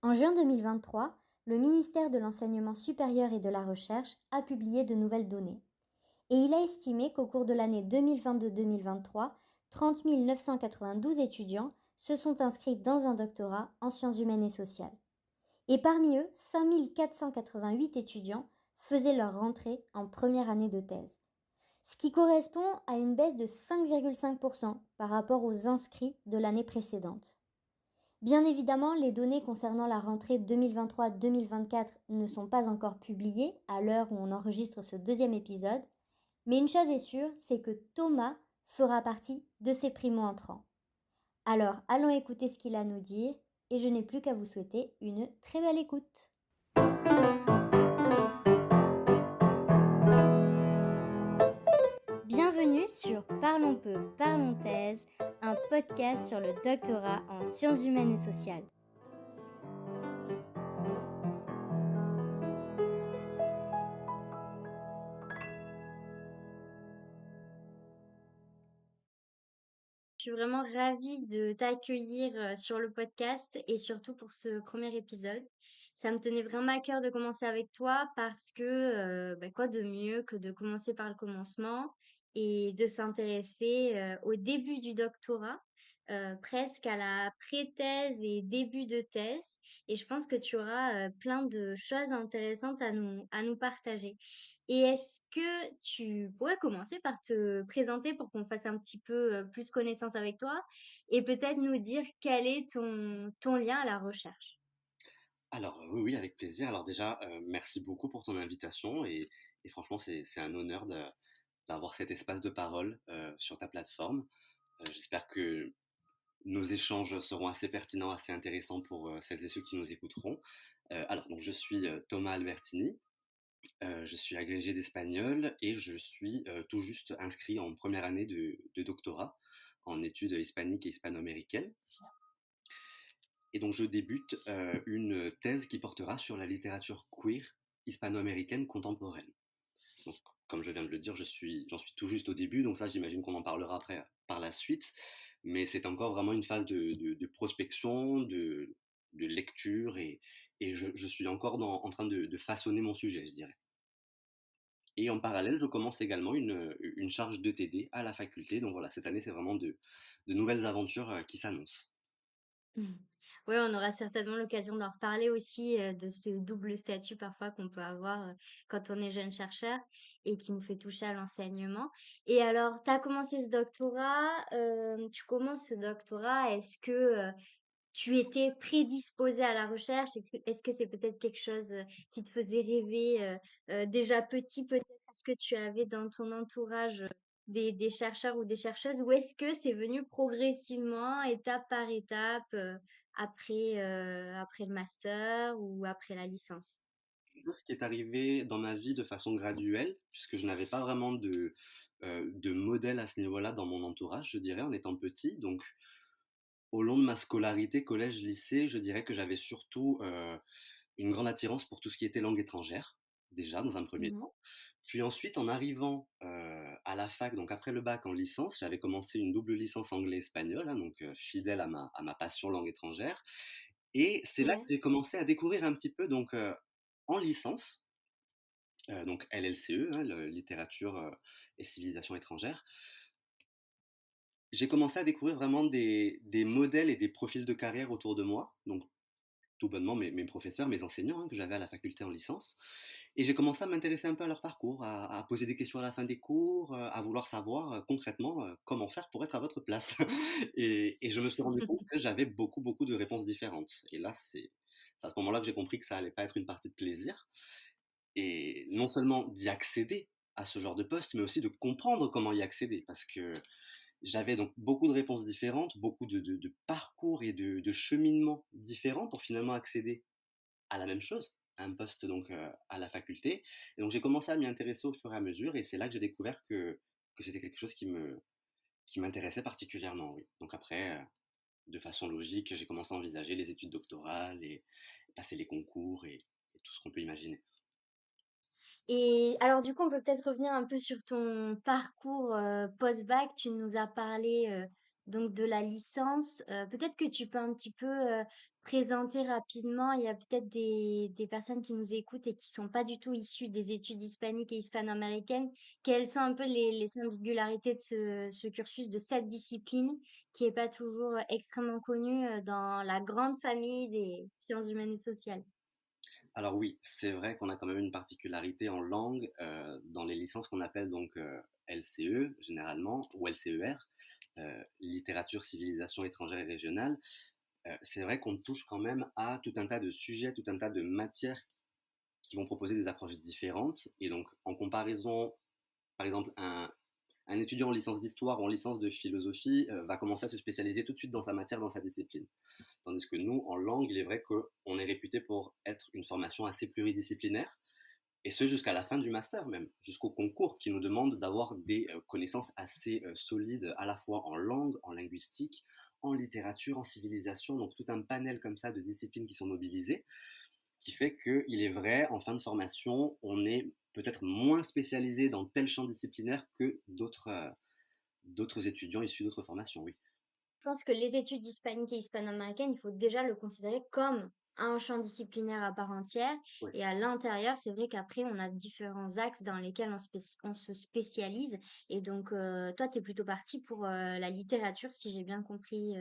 En juin 2023, le ministère de l'Enseignement supérieur et de la Recherche a publié de nouvelles données. Et il a estimé qu'au cours de l'année 2022-2023, 30 992 étudiants se sont inscrits dans un doctorat en sciences humaines et sociales. Et parmi eux, 5 488 étudiants faisaient leur rentrée en première année de thèse, ce qui correspond à une baisse de 5,5% par rapport aux inscrits de l'année précédente. Bien évidemment, les données concernant la rentrée 2023-2024 ne sont pas encore publiées à l'heure où on enregistre ce deuxième épisode, mais une chose est sûre, c'est que Thomas fera partie de ces primo-entrants. Alors, allons écouter ce qu'il a à nous dire, et je n'ai plus qu'à vous souhaiter une très belle écoute. Bienvenue sur Parlons peu, parlons thèse, un podcast sur le doctorat en sciences humaines et sociales. Je suis vraiment ravie de t'accueillir sur le podcast et surtout pour ce premier épisode. Ça me tenait vraiment à cœur de commencer avec toi parce que quoi de mieux que de commencer par le commencement et de s'intéresser au début du doctorat, presque à la pré-thèse et début de thèse. Et je pense que tu auras plein de choses intéressantes à nous partager. Et est-ce que tu pourrais commencer par te présenter pour qu'on fasse un petit peu plus connaissance avec toi et peut-être nous dire quel est ton lien à la recherche? Alors, oui, oui, avec plaisir. Alors déjà, merci beaucoup pour ton invitation et franchement, c'est un honneur d'avoir cet espace de parole sur ta plateforme. J'espère que nos échanges seront assez pertinents, assez intéressants pour celles et ceux qui nous écouteront. Alors, donc, je suis Thomas Albertini, je suis agrégé d'espagnol et je suis tout juste inscrit en première année de doctorat en études hispaniques et hispano-américaines. Et donc je débute une thèse qui portera sur la littérature queer hispano-américaine contemporaine. Donc, comme je viens de le dire, j'en suis tout juste au début, donc ça j'imagine qu'on en parlera après par la suite. Mais c'est encore vraiment une phase de prospection, de lecture, et je suis encore en train de façonner mon sujet, je dirais. Et en parallèle, je commence également une charge de TD à la faculté. Donc voilà, cette année, c'est vraiment de nouvelles aventures qui s'annoncent. Mmh. Ouais, on aura certainement l'occasion d'en reparler aussi, de ce double statut parfois qu'on peut avoir, quand on est jeune chercheur et qui nous fait toucher à l'enseignement. Et alors, tu as commencé ce doctorat, tu commences ce doctorat, est-ce que, tu étais prédisposé à la recherche? Est-ce que c'est peut-être quelque chose, qui te faisait rêver, déjà petit peut-être? Est-ce que tu avais dans ton entourage, des chercheurs ou des chercheuses? Ou est-ce que c'est venu progressivement, étape par étape, après le master ou après la licence? Ce qui est arrivé dans ma vie de façon graduelle, puisque je n'avais pas vraiment de modèle à ce niveau-là dans mon entourage, je dirais, en étant petit. Donc, au long de ma scolarité, collège, lycée, je dirais que j'avais surtout une grande attirance pour tout ce qui était langue étrangère, déjà, dans un premier Mmh. temps. Puis ensuite, en arrivant à la fac, donc après le bac en licence, j'avais commencé une double licence anglais-espagnol, hein, donc fidèle à ma passion langue étrangère. Et c'est là que Ouais. j'ai commencé à découvrir un petit peu, donc en licence, donc LLCE, hein, littérature et civilisation étrangère, j'ai commencé à découvrir vraiment des modèles et des profils de carrière autour de moi, donc tout bonnement mes professeurs, mes enseignants hein, que j'avais à la faculté en licence. Et j'ai commencé à m'intéresser un peu à leur parcours, à poser des questions à la fin des cours, à vouloir savoir concrètement comment faire pour être à votre place. Et je me suis rendu compte que j'avais beaucoup, beaucoup de réponses différentes. Et là, c'est à ce moment-là que j'ai compris que ça allait pas être une partie de plaisir. Et non seulement d'y accéder à ce genre de poste, mais aussi de comprendre comment y accéder. Parce que j'avais donc beaucoup de réponses différentes, beaucoup de parcours et de cheminements différents pour finalement accéder à la même chose, à un poste donc à la faculté. Et donc j'ai commencé à m'y intéresser au fur et à mesure, et c'est là que j'ai découvert que c'était quelque chose qui m'intéressait particulièrement, oui. Donc après, de façon logique, j'ai commencé à envisager les études doctorales et passer les concours et tout ce qu'on peut imaginer. Et alors du coup, on peut peut-être revenir un peu sur ton parcours, post-bac. Tu nous as parlé, Donc de la licence, peut-être que tu peux un petit peu, présenter rapidement, il y a peut-être des personnes qui nous écoutent et qui sont pas du tout issues des études hispaniques et hispano-américaines. Quelles sont un peu les singularités de ce cursus, de cette discipline qui est pas toujours, extrêmement connue, dans la grande famille des sciences humaines et sociales? Alors oui, c'est vrai qu'on a quand même une particularité en langue, dans les licences qu'on appelle donc, LCE généralement ou LCER, littérature, civilisation étrangère et régionale. C'est vrai qu'on touche quand même à tout un tas de sujets, tout un tas de matières qui vont proposer des approches différentes et donc en comparaison, par exemple, un étudiant en licence d'histoire ou en licence de philosophie, va commencer à se spécialiser tout de suite dans sa matière, dans sa discipline. Tandis que nous, en langue, il est vrai qu'on est réputé pour être une formation assez pluridisciplinaire, et ce jusqu'à la fin du master même, jusqu'au concours qui nous demande d'avoir des connaissances assez solides à la fois en langue, en linguistique, en littérature, en civilisation, donc tout un panel comme ça de disciplines qui sont mobilisées, qui fait qu'il est vrai, en fin de formation, on est peut-être moins spécialisé dans tel champ disciplinaire que d'autres étudiants issus d'autres formations, oui. Je pense que les études hispaniques et hispano-américaines, il faut déjà le considérer comme un champ disciplinaire à part entière. Oui. Et à l'intérieur, c'est vrai qu'après, on a différents axes dans lesquels on se spécialise. Et donc, toi, tu es plutôt parti pour la littérature, si j'ai bien compris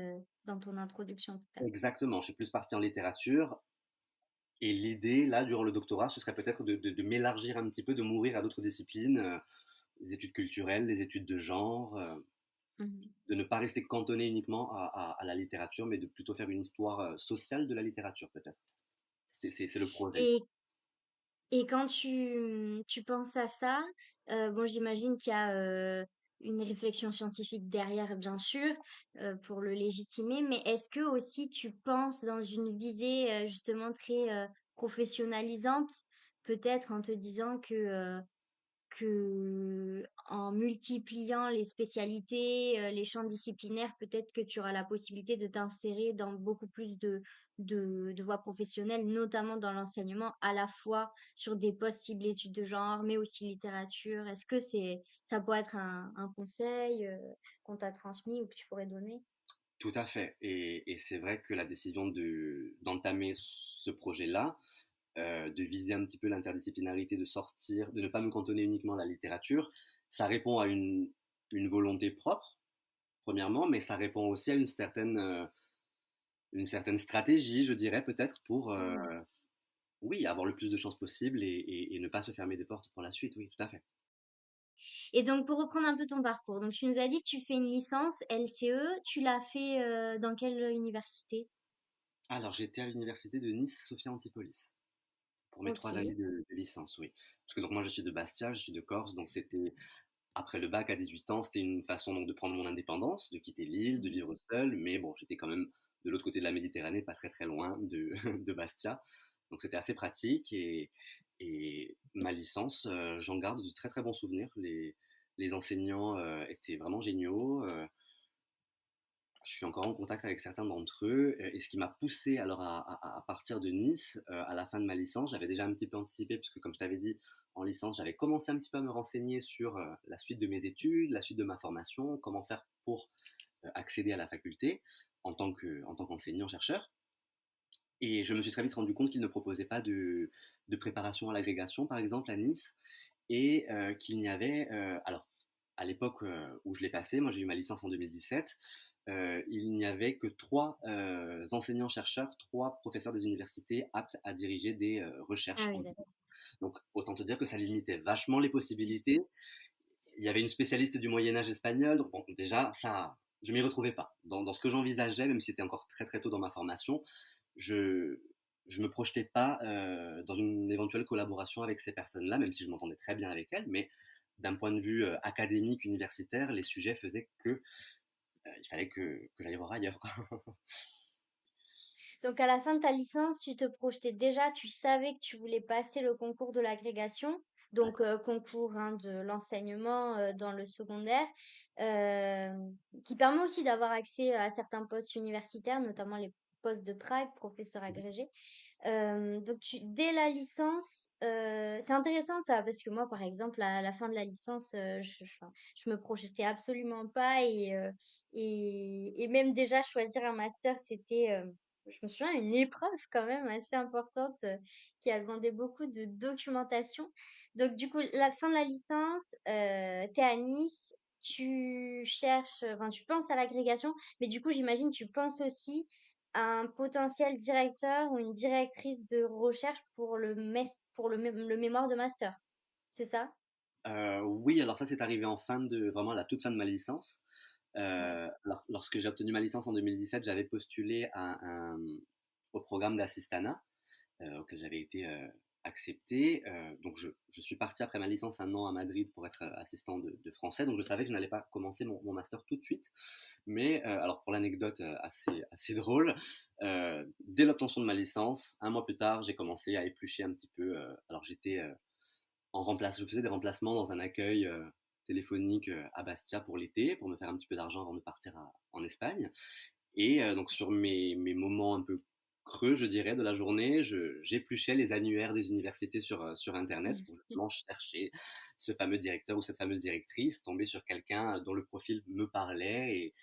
dans ton introduction tout à l'heure. Exactement, je suis plus parti en littérature. Et l'idée, là, durant le doctorat, ce serait peut-être de m'élargir un petit peu, de m'ouvrir à d'autres disciplines, les études culturelles, les études de genre, Mhm. de ne pas rester cantonné uniquement à la littérature, mais de plutôt faire une histoire sociale de la littérature, peut-être. C'est le projet. Et Et quand tu penses à ça, bon, j'imagine qu'il y a, une réflexion scientifique derrière, bien sûr, pour le légitimer, mais est-ce que aussi tu penses dans une visée, justement très, professionnalisante? Peut-être en te disant que en multipliant les spécialités, les champs disciplinaires, peut-être que tu auras la possibilité de t'insérer dans beaucoup plus de voies professionnelles, notamment dans l'enseignement, à la fois sur des postes ciblés études de genre, mais aussi littérature. Est-ce que ça pourrait être un conseil, qu'on t'a transmis ou que tu pourrais donner? Tout à fait. Et c'est vrai que la décision d'entamer ce projet-là, de viser un petit peu l'interdisciplinarité, de sortir, de ne pas me cantonner uniquement à la littérature, ça répond à une volonté propre, premièrement, mais ça répond aussi à une certaine stratégie, je dirais, peut-être, pour, Mmh. oui, avoir le plus de chances possible et ne pas se fermer des portes pour la suite, oui, tout à fait. Et donc pour reprendre un peu ton parcours, donc tu nous as dit que tu fais une licence LCE, tu l'as fait, dans quelle université? Alors, j'étais à l'université de Nice, Sophia Antipolis, pour mes 3 OK. années de licence, oui. Parce que donc moi, je suis de Bastia, je suis de Corse, donc c'était après le bac à 18 ans, c'était une façon donc de prendre mon indépendance, de quitter l'île, de Mmh. vivre seul, mais bon, j'étais quand même de l'autre côté de la Méditerranée, pas très très loin de, de Bastia. Donc c'était assez pratique et ma licence, j'en garde de très très bons souvenirs. Les enseignants étaient vraiment géniaux. Je suis encore en contact avec certains d'entre eux. Et ce qui m'a poussé alors à partir de Nice, à la fin de ma licence, j'avais déjà un petit peu anticipé, puisque comme je t'avais dit, en licence, j'avais commencé un petit peu à me renseigner sur la suite de mes études, la suite de ma formation, comment faire pour accéder à la faculté en tant qu'enseignant-chercheur. Et je me suis très vite rendu compte qu'ils ne proposaient pas de préparation à l'agrégation, par exemple, à Nice, et qu'il n'y avait, alors, à l'époque où je l'ai passé, moi j'ai eu ma licence en 2017, il n'y avait que trois enseignants-chercheurs, trois professeurs des universités aptes à diriger des recherches Ah en oui, ligne. d'accord. Donc autant te dire que ça limitait vachement les possibilités. Il y avait une spécialiste du Moyen Âge espagnol, donc bon, déjà ça, je m'y retrouvais pas. Dans ce que j'envisageais, même si c'était encore très très tôt dans ma formation, je je me projetais pas dans une éventuelle collaboration avec ces personnes-là, même si je m'entendais très bien avec elles, mais d'un point de vue académique, universitaire, les sujets faisaient que il fallait que j'aille voir ailleurs, quoi. Donc à la fin de ta licence, tu te projetais déjà, tu savais que tu voulais passer le concours de l'agrégation, Ouais. donc concours hein, de l'enseignement dans le secondaire, euh, qui permet aussi d'avoir accès à certains postes universitaires, notamment les poste de Prague, professeur agrégé. Donc dès la licence, c'est intéressant ça, parce que moi, par exemple, à la fin de la licence, enfin, je me projetais absolument pas et même déjà choisir un master, c'était, je me souviens, une épreuve quand même assez importante qui a demandé beaucoup de documentation. Donc du coup, la fin de la licence, tu à Nice, tu cherches, enfin tu penses à l'agrégation, mais du coup, j'imagine tu penses aussi un potentiel directeur ou une directrice de recherche pour le mémoire de master, c'est ça? Oui, alors ça, c'est arrivé en fin de vraiment à la toute fin de ma licence. Ouais. Lorsque j'ai obtenu ma licence en 2017, j'avais postulé au programme d'assistanat auquel j'avais été accepté. Donc je suis parti après ma licence 1 an à Madrid pour être assistant de français. Donc je savais que je n'allais pas commencer mon master tout de suite. Mais alors pour l'anecdote assez drôle, dès l'obtention de ma licence, 1 mois plus tard, j'ai commencé à éplucher un petit peu. Alors j'étais je faisais des remplacements dans un accueil téléphonique à Bastia pour l'été, pour me faire un petit peu d'argent avant de partir en Espagne. Et donc sur mes moments un peu creux, je dirais, de la journée, j'épluchais les annuaires des universités sur Internet pour justement chercher ce fameux directeur ou cette fameuse directrice, tomber sur quelqu'un dont le profil me parlait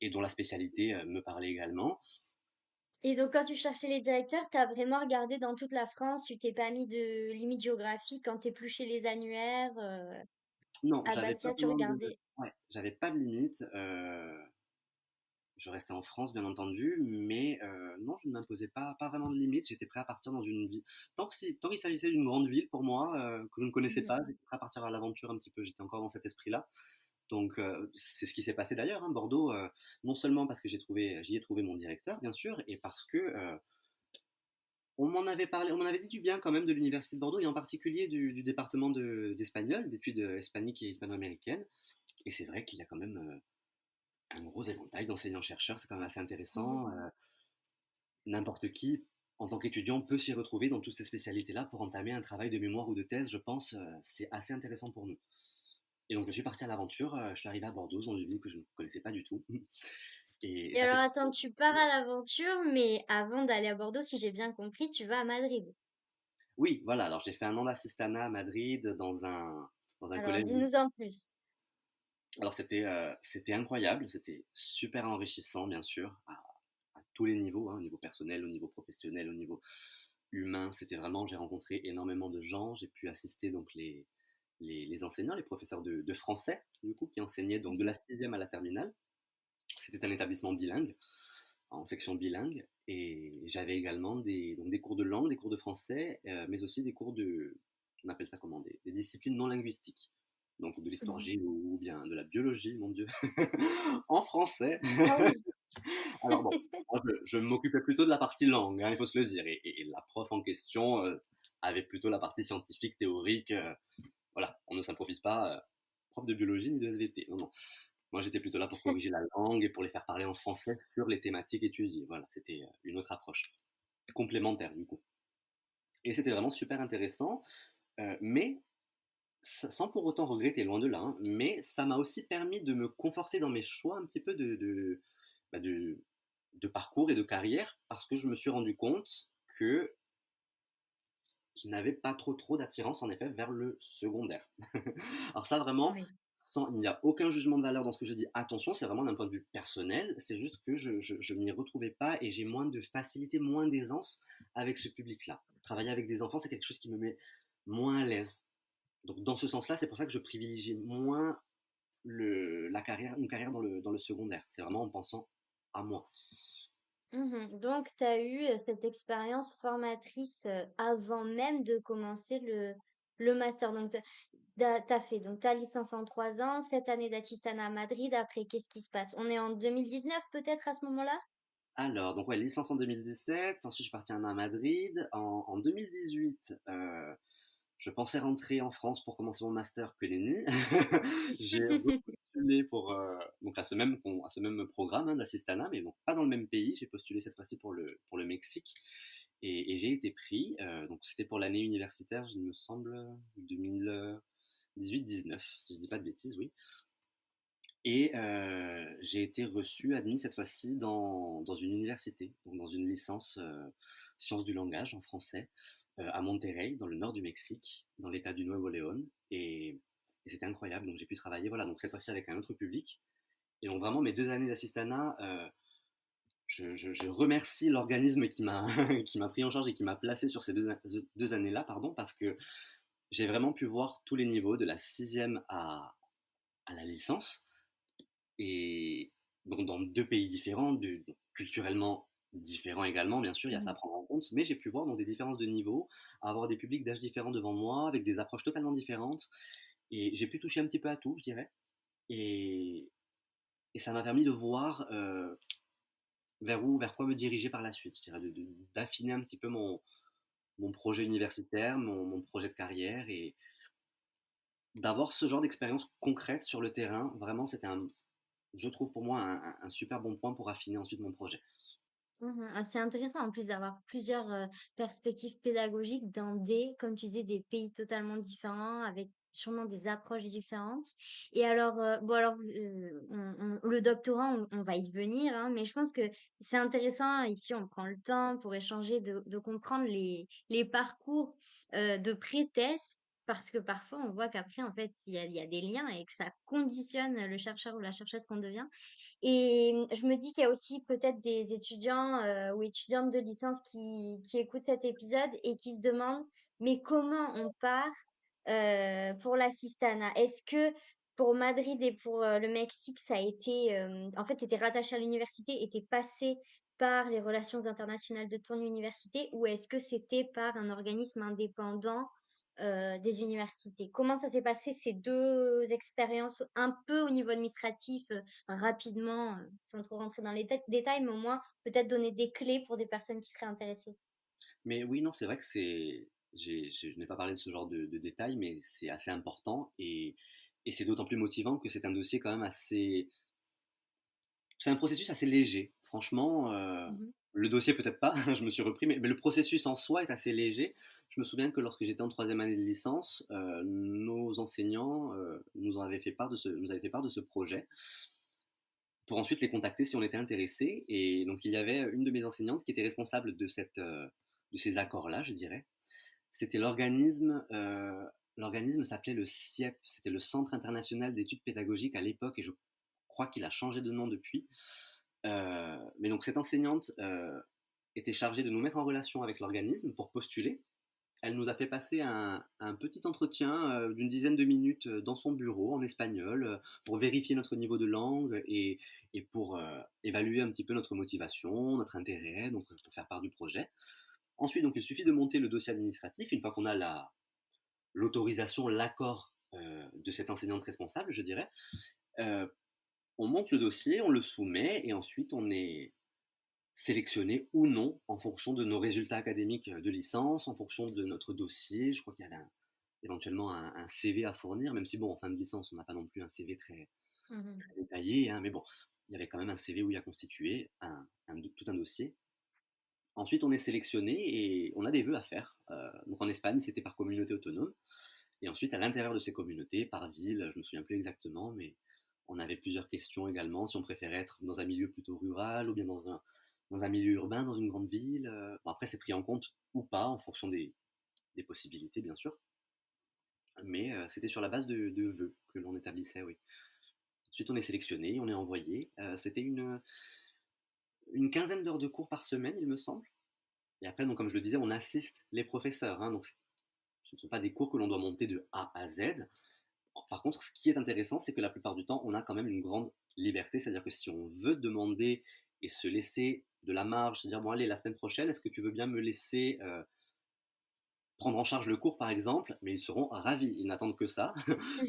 et dont la spécialité me parlait également. Et donc quand tu cherchais les directeurs, tu as vraiment regardé dans toute la France, tu t'es pas mis de limite géographique quand tu épluchais les annuaires, Non, à j'avais pas Bastia, tu vraiment de, regardais? ouais, j'avais pas de limite. Je restais en France, bien entendu, mais non, je ne m'imposais pas vraiment de limite. J'étais prêt à partir dans une vie. Tant qu'il s'agissait d'une grande ville pour moi, que je ne connaissais Mmh. pas, j'étais prêt à partir à l'aventure un petit peu. J'étais encore dans cet esprit-là. Donc, c'est ce qui s'est passé d'ailleurs, hein, Bordeaux, non seulement parce que j'y ai trouvé mon directeur, bien sûr, et parce que on m'en avait parlé, on m'en avait dit du bien quand même de l'université de Bordeaux, et en particulier du département d'espagnol, d'études hispaniques et hispano-américaines. Et c'est vrai qu'il y a quand même un gros éventail d'enseignants-chercheurs, c'est quand même assez intéressant. N'importe qui, en tant qu'étudiant, peut s'y retrouver dans toutes ces spécialités-là pour entamer un travail de mémoire ou de thèse, je pense. C'est assez intéressant pour nous. Et donc, je suis parti à l'aventure. Je suis arrivé à Bordeaux, dans une ville que je ne connaissais pas du tout. Et Et ça alors fait. attends, tu pars à l'aventure, mais avant d'aller à Bordeaux, si j'ai bien compris, tu vas à Madrid. Oui, voilà. Alors, j'ai fait 1 an d'assistanat à Madrid dans un Alors collège. dis-nous en plus. Alors, c'était incroyable. C'était super enrichissant, bien sûr, à tous les niveaux, hein, au niveau personnel, au niveau professionnel, au niveau humain. C'était vraiment, j'ai rencontré énormément de gens. J'ai pu assister donc les enseignants, les professeurs de français, du coup, qui enseignaient donc de la sixième à la terminale. C'était un établissement bilingue, en section bilingue. Et j'avais également donc des cours de langue, des cours de français, mais aussi des cours on appelle ça comment, des disciplines non linguistiques. Donc de l'histoire Mhm. géo ou bien de la biologie, mon Dieu, en français. Ah oui. Alors bon, moi, je m'occupais plutôt de la partie langue, hein, il faut se le dire. Et la prof en question avait plutôt la partie scientifique, théorique. Voilà, on ne s'improvise pas prof de biologie ni de SVT. Non, non. Moi, j'étais plutôt là pour corriger la langue et pour les faire parler en français sur les thématiques étudiées. Voilà, c'était une autre approche complémentaire du coup. Et c'était vraiment super intéressant, mais sans pour autant regretter, loin de là, hein, mais ça m'a aussi permis de me conforter dans mes choix un petit peu bah, de parcours et de carrière, parce que je me suis rendu compte que je n'avais pas trop d'attirance en effet vers le secondaire. Alors ça vraiment, Oui. il n'y a aucun jugement de valeur dans ce que je dis. Attention, c'est vraiment d'un point de vue personnel. C'est juste que je m'y retrouvais pas et j'ai moins de facilité, moins d'aisance avec ce public-là. Travailler avec des enfants, c'est quelque chose qui me met moins à l'aise. Donc dans ce sens-là, c'est pour ça que je privilégie moins une carrière dans le secondaire. C'est vraiment en pensant à moi. Mhm. Donc, tu as eu cette expérience formatrice avant même de commencer le master. Donc, tu as fait donc, ta licence en 3 ans, cette année d'assistanat à Madrid. Après, qu'est-ce qui se passe? On est en 2019 peut-être à ce moment-là? Alors, donc ouais, licence en 2017, ensuite je suis parti 1 an à Madrid. En 2018, je pensais rentrer en France pour commencer mon master, que nenni. J'ai repostulé donc à ce même programme hein, d'assistanat, mais bon, pas dans le même pays. J'ai postulé cette fois-ci pour le Mexique et j'ai été pris. Donc c'était pour l'année universitaire, il me semble, 2018-19, si je dis pas de bêtises, oui. et j'ai été reçu, admis cette fois-ci dans une université, donc dans une licence, sciences du langage en français, à Monterrey, dans le nord du Mexique, dans l'État du Nuevo León et c'était incroyable. Donc j'ai pu travailler, voilà, donc cette fois-ci avec un autre public et donc vraiment mes 2 années d'assistanat, je remercie l'organisme qui m'a qui m'a pris en charge et qui m'a placé sur ces 2 années-là, pardon, parce que j'ai vraiment pu voir tous les niveaux de la sixième à la licence et donc dans 2 pays différents, culturellement différents également, bien sûr, il y a ça à Mmh. prendre en compte, mais j'ai pu voir donc des différences de niveau, avoir des publics d'âge différents devant moi, avec des approches totalement différentes et j'ai pu toucher un petit peu à tout, je dirais et et ça m'a permis de voir, vers quoi me diriger par la suite, je dirais, d'affiner un petit peu mon projet universitaire, mon projet de carrière et d'avoir ce genre d'expérience concrète sur le terrain, vraiment, c'était je trouve pour moi un super bon point pour affiner ensuite mon projet. Mmh. Ah, c'est intéressant en plus d'avoir plusieurs, perspectives pédagogiques dans des, comme tu disais, des pays totalement différents avec sûrement des approches différentes. Et alors, bon alors vous, on le doctorat, on va y venir, hein, mais je pense que c'est intéressant ici, on prend le temps pour échanger, de comprendre les parcours, de pré-thèse parce que parfois on voit qu'après en fait il y a des liens et que ça conditionne le chercheur ou la chercheuse qu'on devient. Et je me dis qu'il y a aussi peut-être des étudiants, ou étudiantes de licence qui écoutent cet épisode et qui se demandent: «Mais comment on part, pour l'assistanat?» Est-ce que pour Madrid et pour, le Mexique, ça a été, en fait, tu étais rattachée à l'université et tu es passée par les relations internationales de ton université ou est-ce que c'était par un organisme indépendant, des universités? Comment ça s'est passé ces 2 expériences un peu au niveau administratif, rapidement, sans trop rentrer dans les détails, mais au moins peut-être donner des clés pour des personnes qui seraient intéressées. Mais oui, non, c'est vrai que je n'ai pas parlé de ce genre de détails, mais c'est assez important et c'est d'autant plus motivant que c'est un dossier quand même assez c'est un processus assez léger. Franchement, Mmh. le dossier peut-être pas, je me suis repris, mais le processus en soi est assez léger. Je me souviens que lorsque j'étais en troisième année de licence, nos enseignants, nous avaient fait part de ce projet pour ensuite les contacter si on était intéressés et donc il y avait une de mes enseignantes qui était responsable de ces accords-là, je dirais. C'était l'organisme s'appelait le CIEP, c'était le Centre international d'études pédagogiques à l'époque et je crois qu'il a changé de nom depuis. Mais donc cette enseignante, était chargée de nous mettre en relation avec l'organisme pour postuler. Elle nous a fait passer un petit entretien, d'une dizaine de minutes, dans son bureau en espagnol, pour vérifier notre niveau de langue et pour, évaluer un petit peu notre motivation, notre intérêt, donc pour faire part du projet. Ensuite, donc il suffit de monter le dossier administratif une fois qu'on a l'autorisation, l'accord, de cette enseignante responsable, je dirais. Heu, on monte le dossier, on le soumet et ensuite on est sélectionné ou non en fonction de nos résultats académiques, de licence, en fonction de notre dossier. Je crois qu'il y avait éventuellement un CV à fournir, même si bon, en fin de licence, on n'a pas non plus un CV très, Mmh. très détaillé, hein, mais bon, il y avait quand même un CV où il y a constitué tout un dossier. Ensuite, on est sélectionné et on a des vœux à faire. Donc en Espagne, c'était par communauté autonome. Et ensuite, à l'intérieur de ces communautés, par ville, je me souviens plus exactement, mais on avait plusieurs questions également, si on préférait être dans un milieu plutôt rural ou bien dans un milieu urbain, dans une grande ville. Bon, après, c'est pris en compte ou pas en fonction des possibilités, bien sûr. Mais c'était sur la base de vœux que l'on établissait, oui. Ensuite, on est sélectionné, on est envoyé. C'était une quinzaine d'heures de cours par semaine, il me semble. Et après, donc, comme je le disais, on assiste les professeurs, hein, donc ce ne sont pas des cours que l'on doit monter de A à Z. Par contre, ce qui est intéressant, c'est que la plupart du temps, on a quand même une grande liberté. C'est-à-dire que si on veut demander et se laisser de la marge, se dire, bon, allez, la semaine prochaine, est-ce que tu veux bien me laisser prendre en charge le cours, par exemple? Mais ils seront ravis. Ils n'attendent que ça.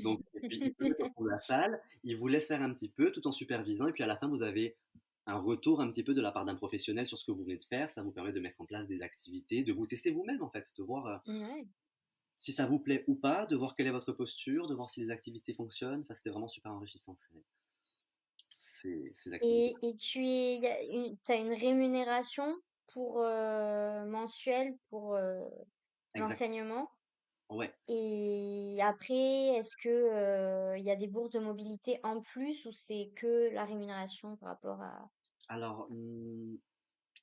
Donc, et puis, ils se mettent au fond de la salle, ils vous laissent faire un petit peu tout en supervisant. Et puis, à la fin, vous avez un retour un petit peu de la part d'un professionnel sur ce que vous venez de faire. Ça vous permet de mettre en place des activités, de vous tester vous-même, en fait, de voir Ouais. si ça vous plaît ou pas, de voir quelle est votre posture, de voir si les activités fonctionnent. Enfin, c'était vraiment super enrichissant, ces activités. Et il y a tu as une rémunération pour, mensuelle pour, Exact. l'enseignement? Ouais. Et après, est-ce que, il y a des bourses de mobilité en plus ou c'est que la rémunération par rapport à Alors,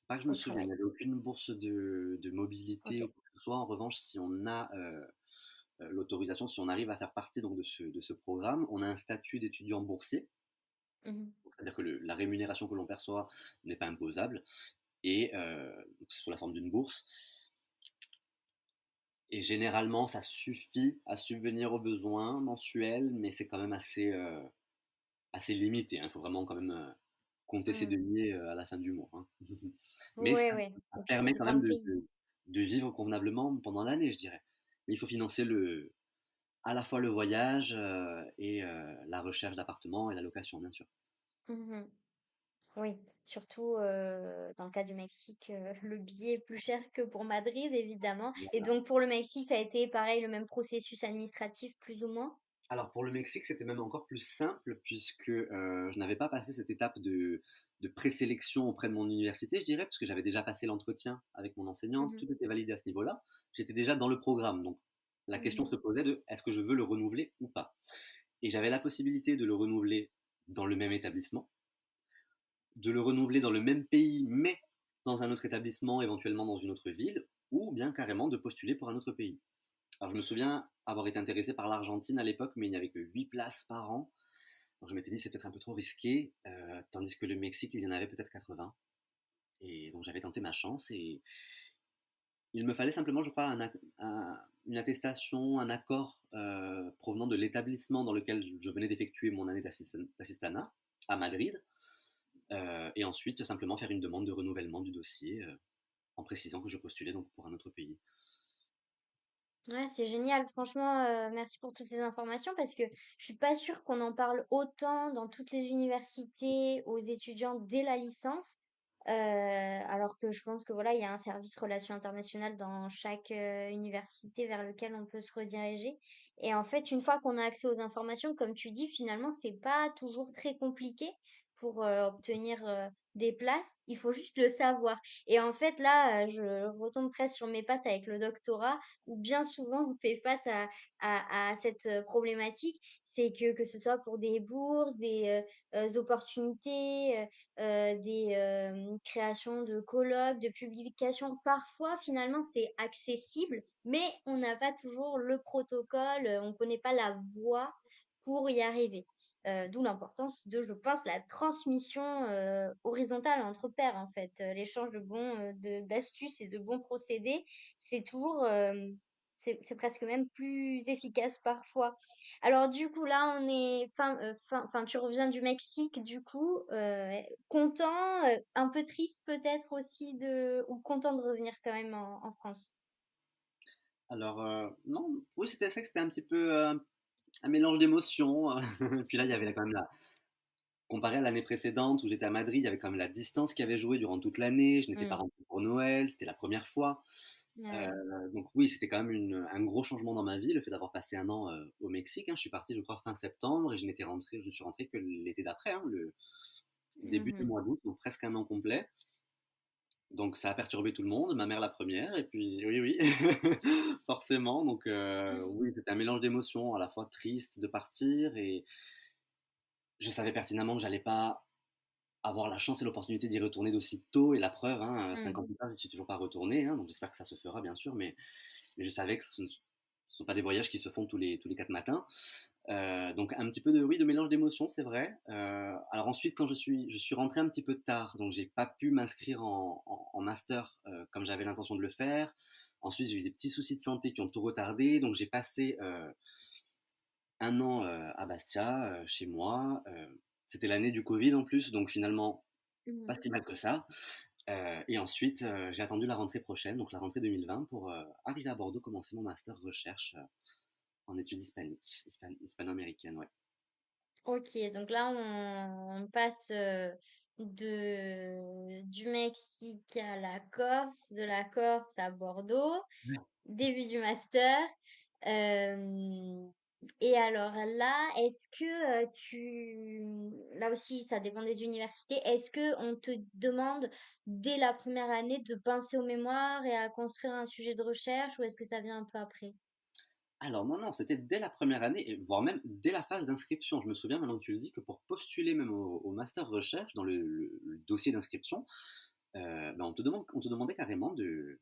pas que je me au souvienne, il travail? n'y avait aucune bourse de mobilité ou OK. quoi que ce soit. En revanche, si on a, l'autorisation, si on arrive à faire partie donc de ce programme, on a un statut d'étudiant boursier. Mmh. C'est-à-dire que la rémunération que l'on perçoit n'est pas imposable et donc c'est sous la forme d'une bourse. Et généralement, ça suffit à subvenir aux besoins mensuels, mais c'est quand même assez limité, hein. Il faut vraiment quand même compter ses Mmh. deniers à la fin du mois, hein. Mais Ouais, ouais, ça et puis ça permet quand dépend même le de, pays. de- de vivre convenablement pendant l'année, je dirais. Mais il faut financer à la fois le voyage et la recherche d'appartements et la location, bien sûr. Mmh. Oui, surtout, dans le cas du Mexique, le billet est plus cher que pour Madrid évidemment et Voilà. donc pour le Mexique, ça a été pareil, le même processus administratif plus ou moins? Alors pour le Mexique, c'était même encore plus simple puisque, je n'avais pas passé cette étape de présélection auprès de mon université, je dirais, parce que j'avais déjà passé l'entretien avec mon enseignante, Mmh. tout était validé à ce niveau-là. J'étais déjà dans le programme, donc la question Mmh. se posait de: «Est-ce que je veux le renouveler ou pas?» Et j'avais la possibilité de le renouveler dans le même établissement, de le renouveler dans le même pays, mais dans un autre établissement, éventuellement dans une autre ville, ou bien carrément de postuler pour un autre pays. Alors je me souviens avoir été intéressé par l'Argentine à l'époque, mais il n'y avait que 8 places par an. Donc je m'étais dit c'est peut-être un peu trop risqué, tandis que le Mexique, il y en avait peut-être 80. Et donc j'avais tenté ma chance et il me fallait simplement, je crois, une attestation, un accord provenant de l'établissement dans lequel je venais d'effectuer mon année d'assistanat à Madrid, et ensuite simplement faire une demande de renouvellement du dossier en précisant que je postulais donc pour un autre pays. Ouais, c'est génial. Franchement, merci pour toutes ces informations parce que je suis pas sûre qu'on en parle autant dans toutes les universités aux étudiants dès la licence. Alors que je pense que voilà, il y a un service relations internationales dans chaque université vers lequel on peut se rediriger. Et en fait, une fois qu'on a accès aux informations, comme tu dis, finalement, c'est pas toujours très compliqué pour obtenir des places. Il faut juste le savoir. Et en fait, là, je retombe presque sur mes pattes avec le doctorat où bien souvent on fait face à cette problématique, c'est que ce soit pour des bourses, des opportunités, des créations de colloques, de publications. Parfois, finalement, c'est accessible, mais on n'a pas toujours le protocole, on ne connaît pas la voie pour y arriver. D'où l'importance de, je pense, la transmission horizontale entre pairs, en fait. L'échange de d'astuces et de bons procédés, c'est toujours, c'est presque même plus efficace parfois. Alors du coup, là, on est fin, tu reviens du Mexique, du coup, content, un peu triste peut-être aussi ou content de revenir quand même en France. Alors non, oui c'était ça que c'était un petit peu un mélange d'émotions. Puis là il y avait quand même comparé à l'année précédente où j'étais à Madrid, il y avait quand même la distance qui avait joué durant toute l'année. Je n'étais pas Mm. rentré pour Noël, c'était la première fois. Ouais. Donc oui, c'était quand même un gros changement dans ma vie, le fait d'avoir passé un an au Mexique, hein. Je suis parti, je crois, fin septembre et je ne suis rentré que l'été d'après, hein, le début du Mhm. mois d'août, donc presque un an complet. Donc ça a perturbé tout le monde, ma mère la première, et puis oui, oui, forcément. Donc oui, c'était un mélange d'émotions, à la fois triste de partir et je savais pertinemment que j'allais pas avoir la chance et l'opportunité d'y retourner d'aussi tôt. Et la preuve, hein, 5 ans Mm. plus tard, je suis toujours pas retourné, hein, donc j'espère que ça se fera bien sûr, mais je savais que ce ne sont pas des voyages qui se font tous les 4 matins. Donc un petit peu oui, de mélange d'émotions, c'est vrai. Alors ensuite, quand je suis rentré un petit peu tard, donc j'ai pas pu m'inscrire en master comme j'avais l'intention de le faire. Ensuite, j'ai eu des petits soucis de santé qui ont tout retardé, donc j'ai passé un an à Bastia, chez moi. C'était l'année du Covid en plus, donc finalement, pas Mhm. si mal que ça. Et ensuite, j'ai attendu la rentrée prochaine, donc la rentrée 2020, pour arriver à Bordeaux, commencer mon master recherche en études hispaniques, hispano-américaines, ouais. Ok, donc là on passe du Mexique à la Corse, de la Corse à Bordeaux, début du master. Euh, et alors là, est-ce que là aussi ça dépend des universités, est-ce que on te demande dès la première année de penser au mémoire et à construire un sujet de recherche ou est-ce que ça vient un peu après? Alors non, non, c'était dès la première année, et voire même dès la phase d'inscription. Je me souviens, maintenant que tu le dis, que pour postuler même au master recherche, dans le dossier d'inscription, ben, on te demandait carrément de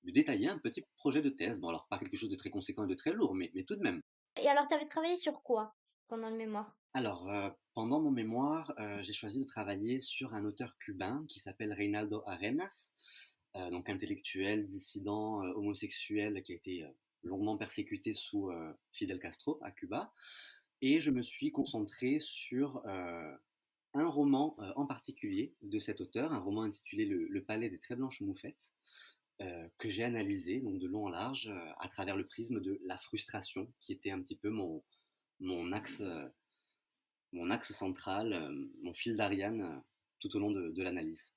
détailler un petit projet de thèse. Bon, alors pas quelque chose de très conséquent et de très lourd, mais tout de même. Et alors, tu avais travaillé sur quoi pendant le mémoire? Alors, pendant mon mémoire, j'ai choisi de travailler sur un auteur cubain qui s'appelle Reinaldo Arenas, donc intellectuel, dissident, homosexuel, qui a été longuement persécuté sous Fidel Castro à Cuba. Et je me suis concentré sur un roman en particulier de cet auteur, un roman intitulé Le Palais des Très Blanches Moufettes, que j'ai analysé donc de long en large à travers le prisme de la frustration, qui était un petit peu mon axe, mon axe central, mon fil d'Ariane tout au long de l'analyse.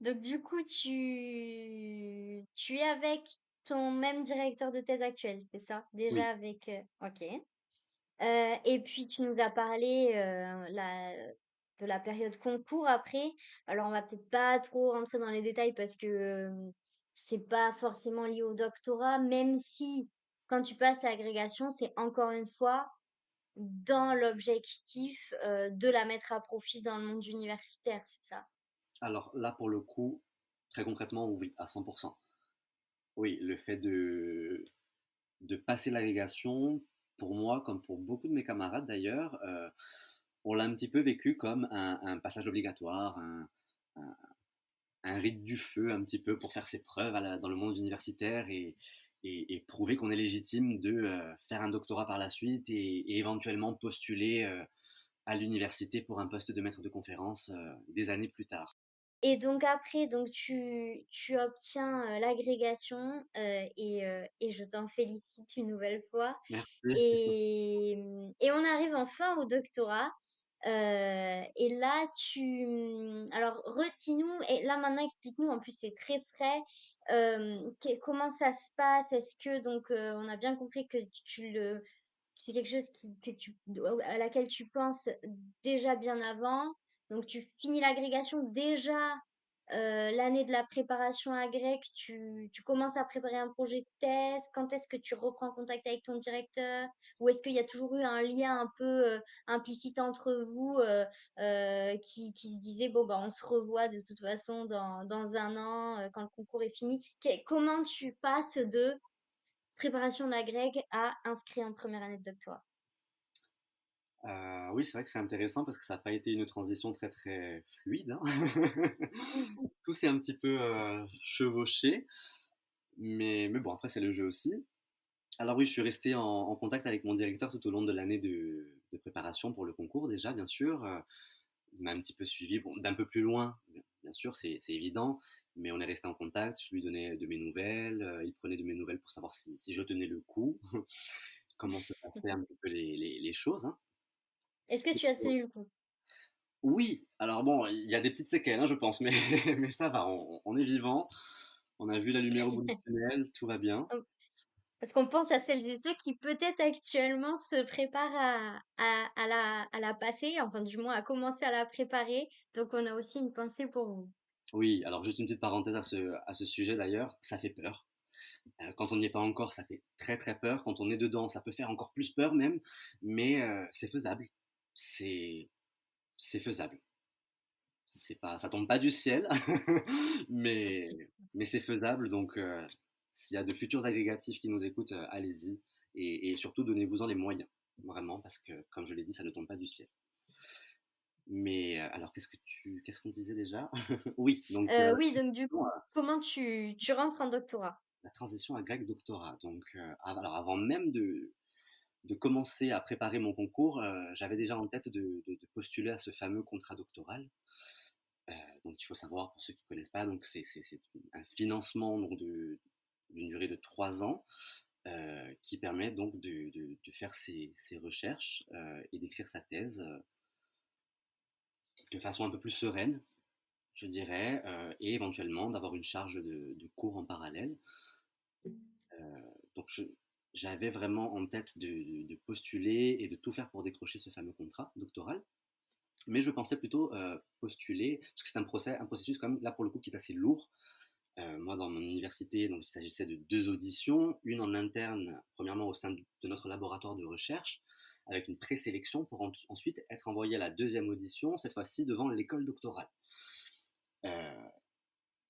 Donc du coup, tu es avec ton même directeur de thèse actuel, c'est ça? Oui, Déjà avec, OK. Et puis tu nous as parlé, de la période concours après. Alors on va peut-être pas trop rentrer dans les détails parce que, c'est pas forcément lié au doctorat, même si quand tu passes à l'agrégation, c'est encore une fois dans l'objectif, de la mettre à profit dans le monde universitaire, c'est ça? alors là pour le coup, très concrètement, oui, à 100%. Oui, le fait de passer l'agrégation, pour moi, comme pour beaucoup de mes camarades d'ailleurs, on l'a un petit peu vécu comme un passage obligatoire, un- un rite du feu un petit peu pour faire ses preuves dans le monde universitaire et prouver qu'on est légitime de faire un doctorat par la suite et éventuellement postuler à l'université pour un poste de maître de conférence des années plus tard. Et donc après, donc tu obtiens, l'agrégation, et je t'en félicite une nouvelle fois Merci. et on arrive enfin au doctorat, et là alors redis-nous et là maintenant explique-nous, en plus c'est très frais, comment ça se passe? Est-ce que donc, on a bien compris que c'est quelque chose à laquelle tu penses déjà bien avant. Donc, tu finis l'agrégation déjà l'année de la préparation à grec, tu commences à préparer un projet de thèse. Quand est-ce que tu reprends contact avec ton directeur? Ou est-ce qu'il y a toujours eu un lien un peu implicite entre vous qui se disait, bon, bah, on se revoit de toute façon dans un an quand le concours est fini? Comment tu passes de préparation de la grecque à inscrit en première année de doctorat? Oui, c'est vrai que c'est intéressant parce que ça n'a pas été une transition très très fluide, hein. Tout s'est un petit peu chevauché, mais bon, après c'est le jeu aussi. Alors oui, je suis resté en contact avec mon directeur tout au long de l'année de préparation pour le concours déjà, bien sûr. Il m'a un petit peu suivi, bon, d'un peu plus loin, bien sûr, c'est évident, mais on est resté en contact. Je lui donnais de mes nouvelles, il prenait de mes nouvelles pour savoir si je tenais le coup, comment se passaient un petit peu les choses, hein. Est-ce que tu as tenu le coup? Oui, alors bon, il y a des petites séquelles, hein, je pense, mais, mais ça va, on est vivant, on a vu la lumière au bout du tunnel, tout va bien. Hop, parce qu'on pense à celles et ceux qui peut-être actuellement se préparent à la passer, enfin du moins à commencer à la préparer. Donc on a aussi une pensée pour vous. Oui, alors juste une petite parenthèse à ce sujet d'ailleurs, ça fait peur. Quand on n'y est pas encore, ça fait très très peur. Quand on est dedans, ça peut faire encore plus peur même, mais c'est faisable. C'est c'est faisable. C'est pas, ça tombe pas du ciel, mais mais c'est faisable. Donc s'il y a de futurs agrégatifs qui nous écoutent, allez-y et surtout donnez-vous-en les moyens, vraiment, parce que comme je l'ai dit, ça ne tombe pas du ciel. Mais alors qu'est-ce qu'on disait déjà? Oui, donc Oui, donc du coup, comment tu rentres en doctorat? la transition à grec doctorat. Donc alors avant même de commencer à préparer mon concours, j'avais déjà en tête de postuler à ce fameux contrat doctoral. Euh, donc il faut savoir, pour ceux qui ne connaissent pas, donc c'est un financement donc d'une durée de 3 ans qui permet donc de faire ses recherches et d'écrire sa thèse de façon un peu plus sereine, je dirais, et éventuellement d'avoir une charge de cours en parallèle. Donc j'avais vraiment en tête de postuler et de tout faire pour décrocher ce fameux contrat doctoral. Mais je pensais plutôt postuler, parce que c'est un processus quand même, là pour le coup, qui est assez lourd, Moi, dans mon université, donc il s'agissait de 2 auditions, une en interne, premièrement au sein de notre laboratoire de recherche, avec une présélection pour ensuite être envoyé à la deuxième audition, cette fois-ci devant l'école doctorale. Heu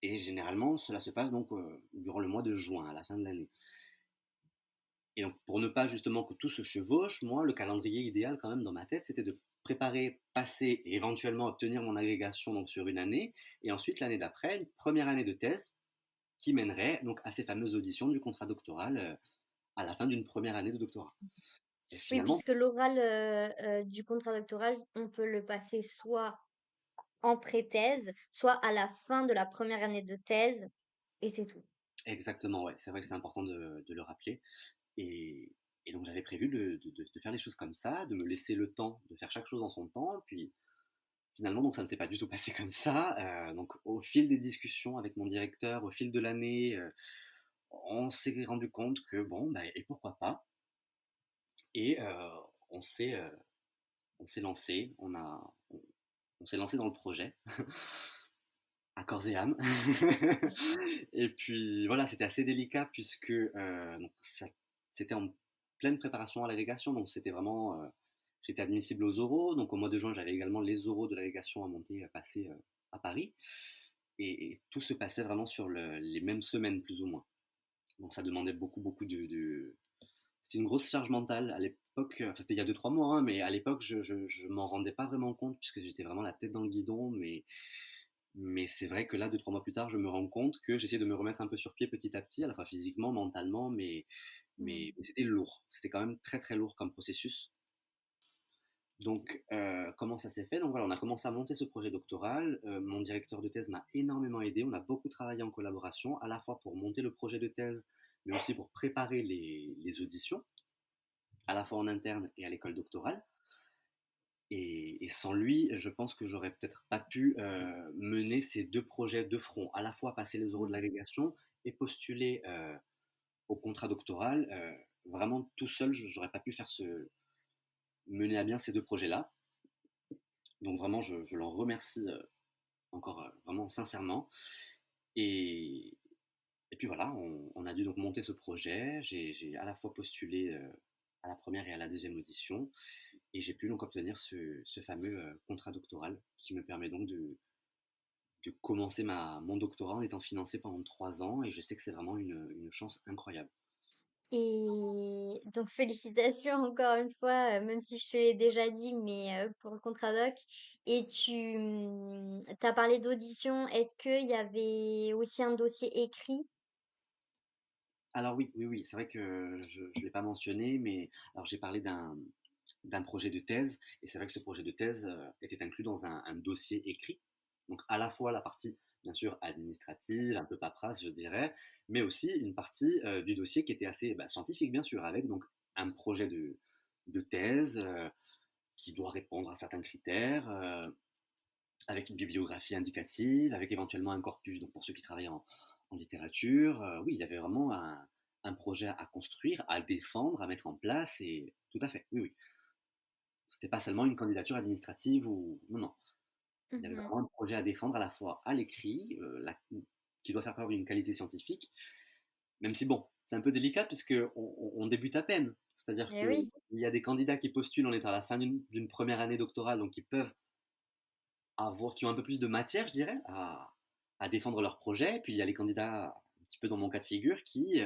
et généralement, cela se passe donc, durant le mois de juin, à la fin de l'année. Et donc pour ne pas justement que tout se chevauche, moi, le calendrier idéal quand même dans ma tête, c'était de préparer, passer et éventuellement obtenir mon agrégation donc sur une année et ensuite l'année d'après, une première année de thèse qui mènerait donc à ces fameuses auditions du contrat doctoral, à la fin d'une première année de doctorat. Et Oui, finalement puisque l'oral du contrat doctoral, on peut le passer soit en pré-thèse, soit à la fin de la première année de thèse, et c'est tout. exactement, ouais, c'est vrai que c'est important de le rappeler et donc j'avais prévu de faire les choses comme ça, de me laisser le temps de faire chaque chose en son temps, puis finalement donc ça ne s'est pas du tout passé comme ça, donc au fil des discussions avec mon directeur, au fil de l'année, on s'est rendu compte que bon, bah et pourquoi pas? Et on s'est, heu, on s'est lancé, on s'est lancé dans le projet à corps et âme. Et puis voilà, c'était assez délicat puisque, donc ça c'était en pleine préparation à l'agrégation, donc c'était vraiment, j'étais admissible aux oraux, donc au mois de juin, j'avais également les oraux de l'agrégation à monter, à passer, à Paris et tout se passait vraiment sur les mêmes semaines plus ou moins. Donc ça demandait beaucoup, beaucoup de c'était une grosse charge mentale à l'époque, enfin c'était il y a 2 3 mois, hein, mais à l'époque je m'en rendais pas vraiment compte puisque j'étais vraiment la tête dans le guidon, mais c'est vrai que là, 2 3 mois plus tard, je me rends compte que j'essaie de me remettre un peu sur pied petit à petit, à la fois physiquement, mentalement, Mmh. mais c'était lourd. C'était quand même très, très lourd comme processus. Donc, comment ça s'est fait? Donc voilà, on a commencé à monter ce projet doctoral. Mon directeur de thèse m'a énormément aidé. On a beaucoup travaillé en collaboration, à la fois pour monter le projet de thèse, mais aussi pour préparer les auditions, à la fois en interne et à l'école doctorale. Et sans lui, je pense que j'aurais peut-être pas pu mener ces 2 projets de front, à la fois passer les oraux de Mmh. l'agrégation et postuler au contrat doctoral. Vraiment tout seul, j'aurais pas pu mener à bien ces 2 projets-là. Donc vraiment, je l'en remercie encore vraiment sincèrement. Et, et puis voilà, on a dû donc monter ce projet. J'ai à la fois postulé à la première et à la deuxième audition. Et j'ai pu donc obtenir ce fameux contrat doctoral qui me permet donc de commencer mon doctorat en étant financé pendant 3 ans. Et je sais que c'est vraiment une chance incroyable. Et donc félicitations encore une fois, même si je te l'ai déjà dit, mais pour le contrat doc. Et tu as parlé d'audition, est-ce qu'il y avait aussi un dossier écrit? Alors oui, oui, oui, c'est vrai que je ne l'ai pas mentionné, mais alors j'ai parlé d'un projet de thèse, et c'est vrai que ce projet de thèse était inclus dans un dossier écrit. Donc à la fois la partie, bien sûr, administrative, un peu paperasse, je dirais, mais aussi une partie du dossier qui était assez scientifique, bien sûr, avec donc un projet de thèse qui doit répondre à certains critères, avec une bibliographie indicative, avec éventuellement un corpus, donc pour ceux qui travaillent en littérature. Oui, il y avait vraiment un projet à construire, à défendre, à mettre en place, et tout à fait, oui, oui. C'était pas seulement une candidature administrative ou... Non, non. Il y avait Mmh. vraiment un projet à défendre à la fois à l'écrit, qui doit faire preuve d'une qualité scientifique, même si bon, c'est un peu délicat puisque on débute à peine. C'est-à-dire Eh qu'il oui. y a des candidats qui postulent, on est à la fin d'une première année doctorale, donc qui peuvent qui ont un peu plus de matière, je dirais, à défendre leur projet. Puis il y a les candidats, un petit peu dans mon cas de figure, qui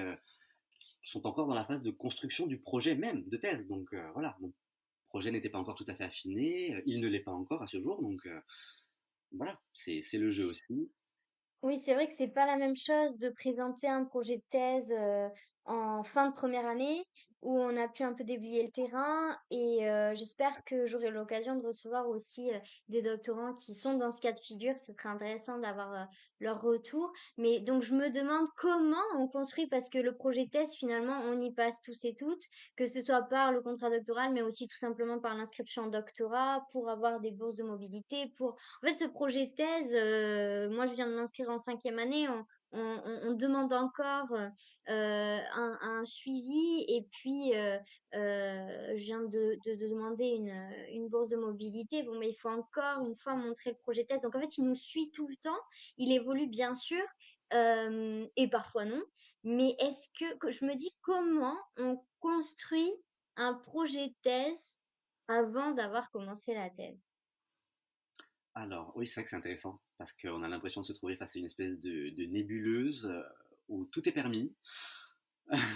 sont encore dans la phase de construction du projet même de thèse. Donc voilà, mon projet n'était pas encore tout à fait affiné, il ne l'est pas encore à ce jour. Donc voilà, c'est le jeu aussi. Oui, c'est vrai que c'est pas la même chose de présenter un projet de thèse, en fin de première année où on a pu un peu déblayer le terrain et j'espère que j'aurai l'occasion de recevoir aussi, des doctorants qui sont dans ce cas de figure. Ce serait intéressant d'avoir, leur retour. Mais donc je me demande comment on construit parce que le projet de thèse finalement on y passe tous et toutes, que ce soit par le contrat doctoral, mais aussi tout simplement par l'inscription en doctorat pour avoir des bourses de mobilité, pour en fait, ce projet de thèse, moi, je viens de m'inscrire en cinquième année. On demande encore un suivi. Et puis, je viens de demander une bourse de mobilité. Bon, mais il faut encore une fois montrer le projet de thèse. Donc, en fait, il nous suit tout le temps. Il évolue, bien sûr. et parfois non. Mais est-ce que je me dis: «Comment on construit un projet de thèse avant d'avoir commencé la thèse?» Alors, oui, c'est vrai que c'est intéressant parce qu'on a l'impression de se trouver face à une espèce de nébuleuse où tout est permis.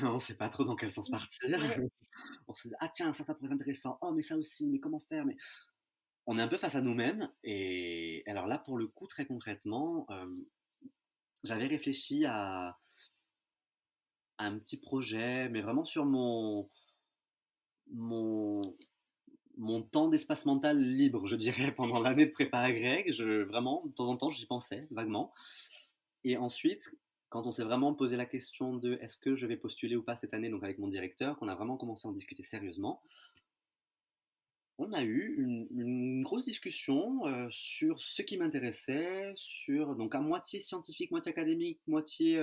On ne sait pas trop dans quel sens partir. Ouais. On se dit, ah tiens, ça pourrait être intéressant. Oh, mais ça aussi, mais comment faire? Mais on est un peu face à nous-mêmes. Et alors là, pour le coup, très concrètement, j'avais réfléchi à un petit projet, mais vraiment sur mon, mon temps d'espace mental libre, je dirais, pendant l'année de prépa agrég. Vraiment, de temps en temps, j'y pensais vaguement. Et ensuite, quand on s'est vraiment posé la question de est-ce que je vais postuler ou pas cette année, donc avec mon directeur, qu'on a vraiment commencé à en discuter sérieusement, on a eu une grosse discussion sur ce qui m'intéressait, sur donc à moitié scientifique, moitié académique, moitié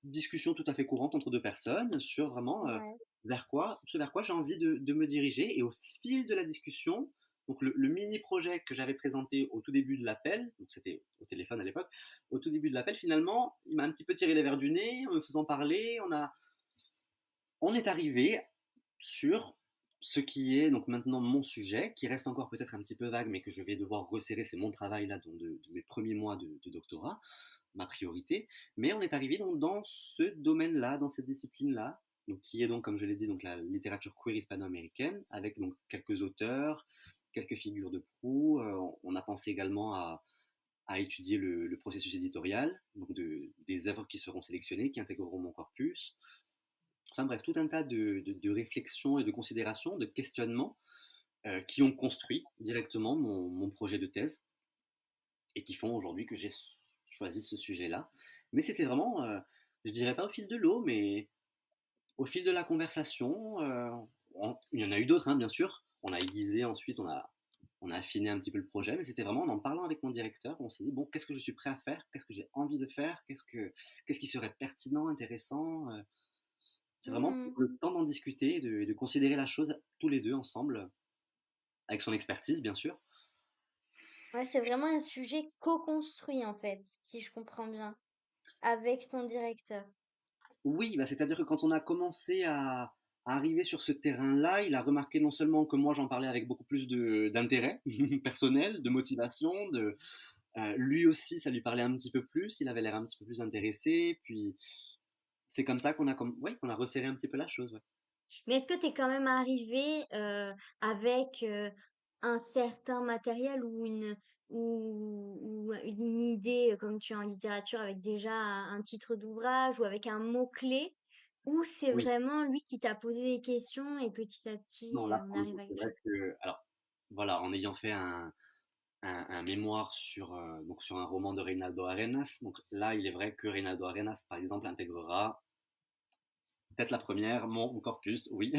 discussion tout à fait courante entre deux personnes, sur vraiment Ouais. ce vers quoi j'ai envie de me diriger. Et au fil de la discussion, donc le mini projet que j'avais présenté au tout début de l'appel, donc c'était au téléphone à l'époque, au tout début de l'appel, finalement, il m'a un petit peu tiré les verres du nez en me faisant parler. On est arrivé sur ce qui est donc maintenant mon sujet, qui reste encore peut-être un petit peu vague, mais que je vais devoir resserrer, c'est mon travail là, donc de mes premiers mois de doctorat, ma priorité. Mais on est arrivé donc dans ce domaine-là, dans cette discipline-là, donc qui est donc, comme je l'ai dit, donc la littérature queer hispano-américaine, avec donc quelques auteurs, quelques figures de proue. On a pensé également à étudier le processus éditorial, donc des œuvres qui seront sélectionnées, qui intégreront mon corpus. Enfin bref, tout un tas de réflexions et de considérations, de questionnements qui ont construit directement mon projet de thèse et qui font aujourd'hui que j'ai choisi ce sujet-là. Mais c'était vraiment, je dirais pas au fil de l'eau, mais au fil de la conversation. Il y en a eu d'autres, hein, bien sûr. On a aiguisé ensuite, on a affiné un petit peu le projet, mais c'était vraiment en parlant avec mon directeur, on s'est dit, bon, qu'est-ce que je suis prêt à faire? Qu'est-ce que j'ai envie de faire? Qu'est-ce qui serait pertinent, intéressant? C'est vraiment Mmh. le temps d'en discuter et de considérer la chose tous les deux ensemble, avec son expertise, bien sûr. Ouais, c'est vraiment un sujet co-construit, en fait, si je comprends bien, avec ton directeur. Oui, bah, c'est-à-dire que quand on a commencé à arriver sur ce terrain-là, il a remarqué non seulement que moi j'en parlais avec beaucoup plus d'intérêt personnel, de motivation, lui aussi ça lui parlait un petit peu plus, il avait l'air un petit peu plus intéressé, puis c'est comme ça ouais, qu'on a resserré un petit peu la chose. Ouais. Mais est-ce que tu es quand même arrivé avec, un certain matériel ou une idée, comme tu as en littérature avec déjà un titre d'ouvrage ou avec un mot-clé? Ou c'est Oui, vraiment lui qui t'a posé des questions et petit à petit, non, là on pour le arrive coup, à c'est quelque vrai chose? que, alors voilà, en ayant fait un mémoire donc sur un roman de Reinaldo Arenas. Donc là, il est vrai que Reinaldo Arenas, par exemple, intégrera peut-être la première, mon corpus, oui,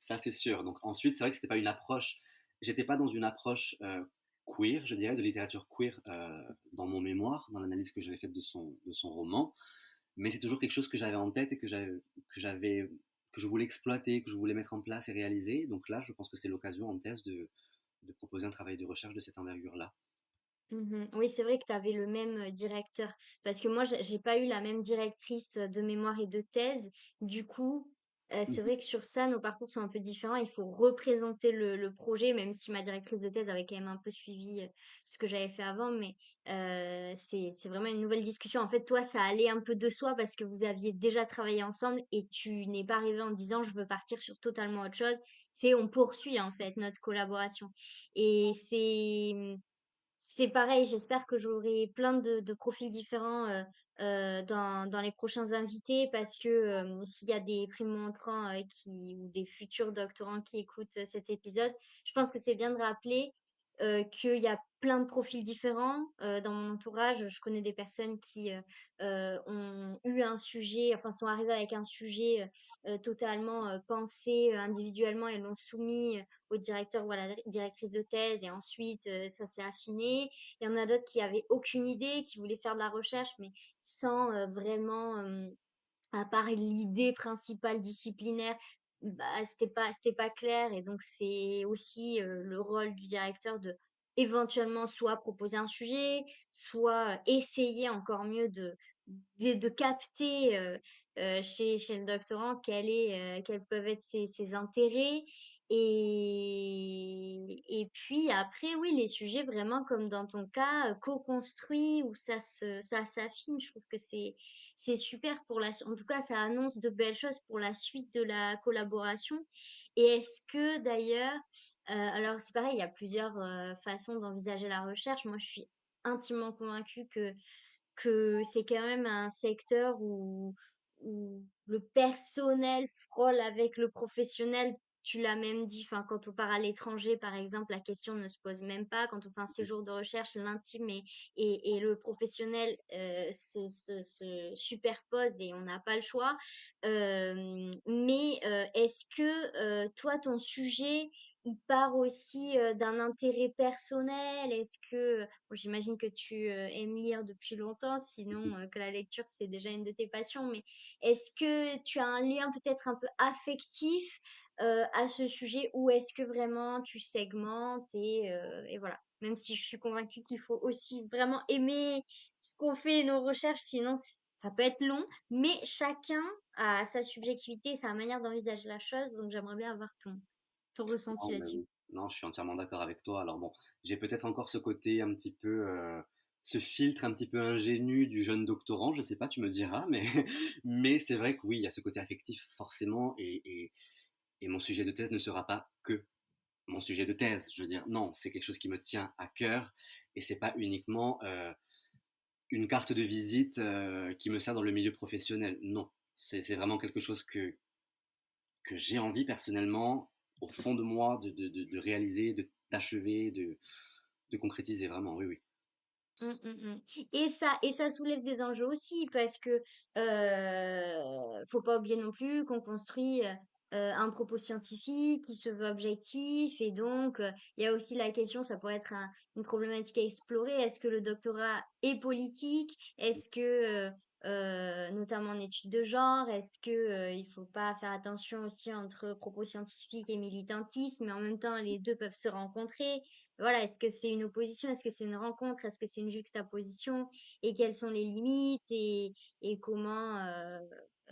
ça c'est sûr. Donc ensuite, c'est vrai que c'était pas une approche, j'étais pas dans une approche queer, je dirais, de littérature queer dans mon mémoire, dans l'analyse que j'avais faite de son roman, mais c'est toujours quelque chose que j'avais en tête et que j'avais, que je voulais exploiter, que je voulais mettre en place et réaliser. Donc là, je pense que c'est l'occasion en thèse de proposer un travail de recherche de cette envergure-là. Mmh. Oui, c'est vrai que tu avais le même, directeur. Parce que moi, j'ai pas eu la même directrice, de mémoire et de thèse. Du coup, c'est Mhm. vrai que sur ça, nos parcours sont un peu différents. Il faut représenter le projet, même si ma directrice de thèse avait quand même un peu suivi, ce que j'avais fait avant. Mais, c'est vraiment une nouvelle discussion. En fait, toi, ça allait un peu de soi parce que vous aviez déjà travaillé ensemble et tu n'es pas arrivé en disant: «Je veux partir sur totalement autre chose». C'est on poursuit, en fait, notre collaboration et c'est pareil, j'espère que j'aurai plein de profils différents, dans les prochains invités parce que, s'il y a des primo-entrants, ou des futurs doctorants qui écoutent, cet épisode, je pense que c'est bien de rappeler, qu'il y a plein de profils différents. Dans mon entourage, je connais des personnes qui, ont eu un sujet, enfin sont arrivées avec un sujet, totalement, pensé, individuellement et l'ont soumis, au directeur ou à la directrice de thèse et ensuite ça s'est affiné. Il y en a d'autres qui avaient aucune idée, qui voulaient faire de la recherche mais sans vraiment, à part l'idée principale disciplinaire, bah, c'était pas clair et donc c'est aussi, le rôle du directeur de éventuellement soit proposer un sujet, soit essayer encore mieux de capter chez le doctorant quels peuvent être ses intérêts. Et puis après, oui, les sujets vraiment comme dans ton cas, co-construits, où ça s'affine, je trouve que c'est super en tout cas, ça annonce de belles choses pour la suite de la collaboration. Et est-ce que d'ailleurs, alors c'est pareil, il y a plusieurs façons d'envisager la recherche. Moi, je suis intimement convaincue que c'est quand même un secteur où le personnel frôle avec le professionnel. Tu l'as même dit, enfin, quand on part à l'étranger, par exemple, la question ne se pose même pas. Quand on fait un séjour de recherche, l'intime et le professionnel se superposent et on n'a pas le choix. Mais est-ce que toi, ton sujet, il part aussi d'un intérêt personnel? Est-ce que bon, j'imagine que tu aimes lire depuis longtemps, sinon que la lecture, c'est déjà une de tes passions, mais est-ce que tu as un lien peut-être un peu affectif à ce sujet ou est-ce que vraiment tu segmentes et voilà. Même si je suis convaincue qu'il faut aussi vraiment aimer ce qu'on fait et nos recherches, sinon ça peut être long, mais chacun a sa subjectivité et sa manière d'envisager la chose, donc j'aimerais bien avoir ton ressenti Non, mais là-dessus. oui. Non, je suis entièrement d'accord avec toi. Alors bon, j'ai peut-être encore ce côté un petit peu, ce filtre un petit peu ingénu du jeune doctorant, je sais pas, tu me diras, mais, mais c'est vrai que oui, il y a ce côté affectif forcément, et mon sujet de thèse ne sera pas que mon sujet de thèse. Je veux dire, non, c'est quelque chose qui me tient à cœur, et c'est pas uniquement une carte de visite qui me sert dans le milieu professionnel. Non, c'est vraiment quelque chose que j'ai envie personnellement, au fond de moi, de réaliser, d'achever, de concrétiser vraiment, oui, oui. Mmh. Et ça soulève des enjeux aussi parce que, faut pas oublier non plus qu'on construit, un propos scientifique qui se veut objectif et donc, il y a aussi la question, ça pourrait être une problématique à explorer. Est-ce que le doctorat est politique? Est-ce que, notamment en études de genre, est-ce que, il faut pas faire attention aussi entre propos scientifiques et militantisme, mais en même temps les 2 peuvent se rencontrer? Voilà, est-ce que c'est une opposition? Est-ce que c'est une rencontre? Est-ce que c'est une juxtaposition? Et quelles sont les limites? Et comment,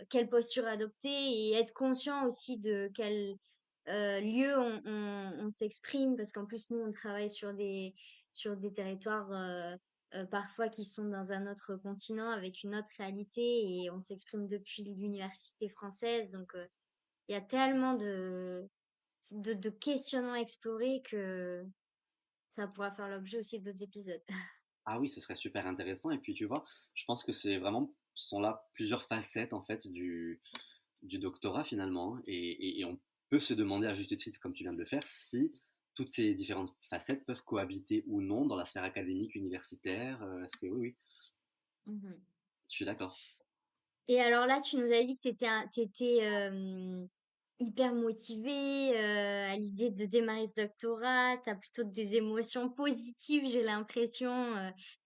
quelle posture adopter? Et être conscient aussi de quel lieu on s'exprime, parce qu'en plus, nous, on travaille sur des territoires parfois qui sont dans un autre continent avec une autre réalité et on s'exprime depuis l'université française. Donc, il y a tellement de questionnements à explorer que ça pourra faire l'objet aussi d'autres épisodes. Ah oui, ce serait super intéressant. Et puis tu vois, je pense que c'est vraiment, sont là plusieurs facettes en fait du doctorat finalement, hein. Et on peut se demander à juste titre, comme tu viens de le faire, si toutes ces différentes facettes peuvent cohabiter ou non dans la sphère académique, universitaire. Est-ce que oui, oui, Mhm. je suis d'accord. Et alors là, tu nous as dit que tu étais hyper motivée à l'idée de démarrer ce doctorat. Tu as plutôt des émotions positives, j'ai l'impression,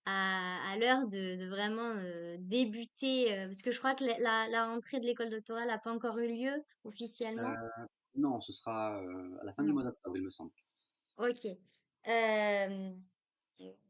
à l'heure de vraiment débuter. Parce que je crois que la rentrée de l'école doctorale n'a pas encore eu lieu Euh, officiellement. non, ce sera à la fin du Non. mois d'octobre, il me semble. Ok. Euh,